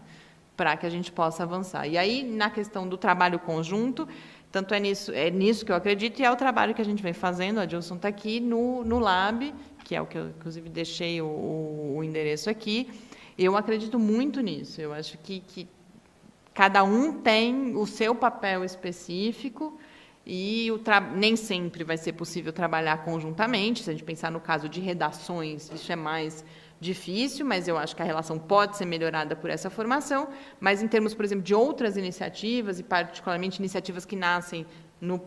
para que a gente possa avançar. E aí, na questão do trabalho conjunto, tanto é nisso que eu acredito, e é o trabalho que a gente vem fazendo, a Adilson está aqui, no Lab, que é o que eu, inclusive, deixei o endereço aqui. Eu acredito muito nisso. Eu acho que cada um tem o seu papel específico e nem sempre vai ser possível trabalhar conjuntamente. Se a gente pensar no caso de redações, isso é mais difícil, mas eu acho que a relação pode ser melhorada por essa formação. Mas, em termos, por exemplo, de outras iniciativas, e particularmente iniciativas que nascem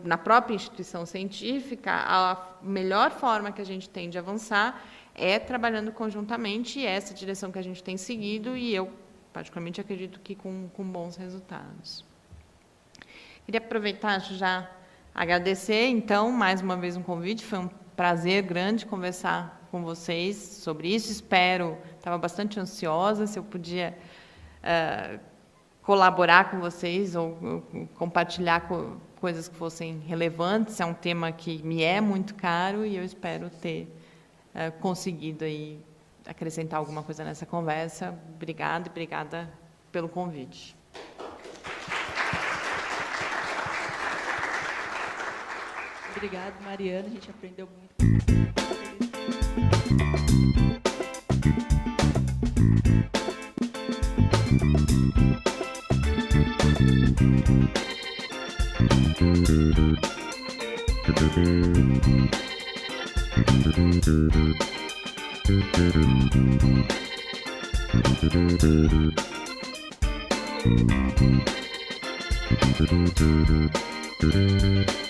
na própria instituição científica, a melhor forma que a gente tem de avançar é trabalhando conjuntamente, e essa direção que a gente tem seguido, e eu, particularmente, acredito que com bons resultados. Queria aproveitar, já agradecer, então, mais uma vez um convite, foi um prazer grande conversar com vocês sobre isso, estava bastante ansiosa se eu podia colaborar com vocês ou compartilhar coisas que fossem relevantes. É um tema que me é muito caro e eu espero ter conseguido aí acrescentar alguma coisa nessa conversa. Obrigada e obrigada pelo convite. Obrigada, Mariana, a gente aprendeu muito. Thank you.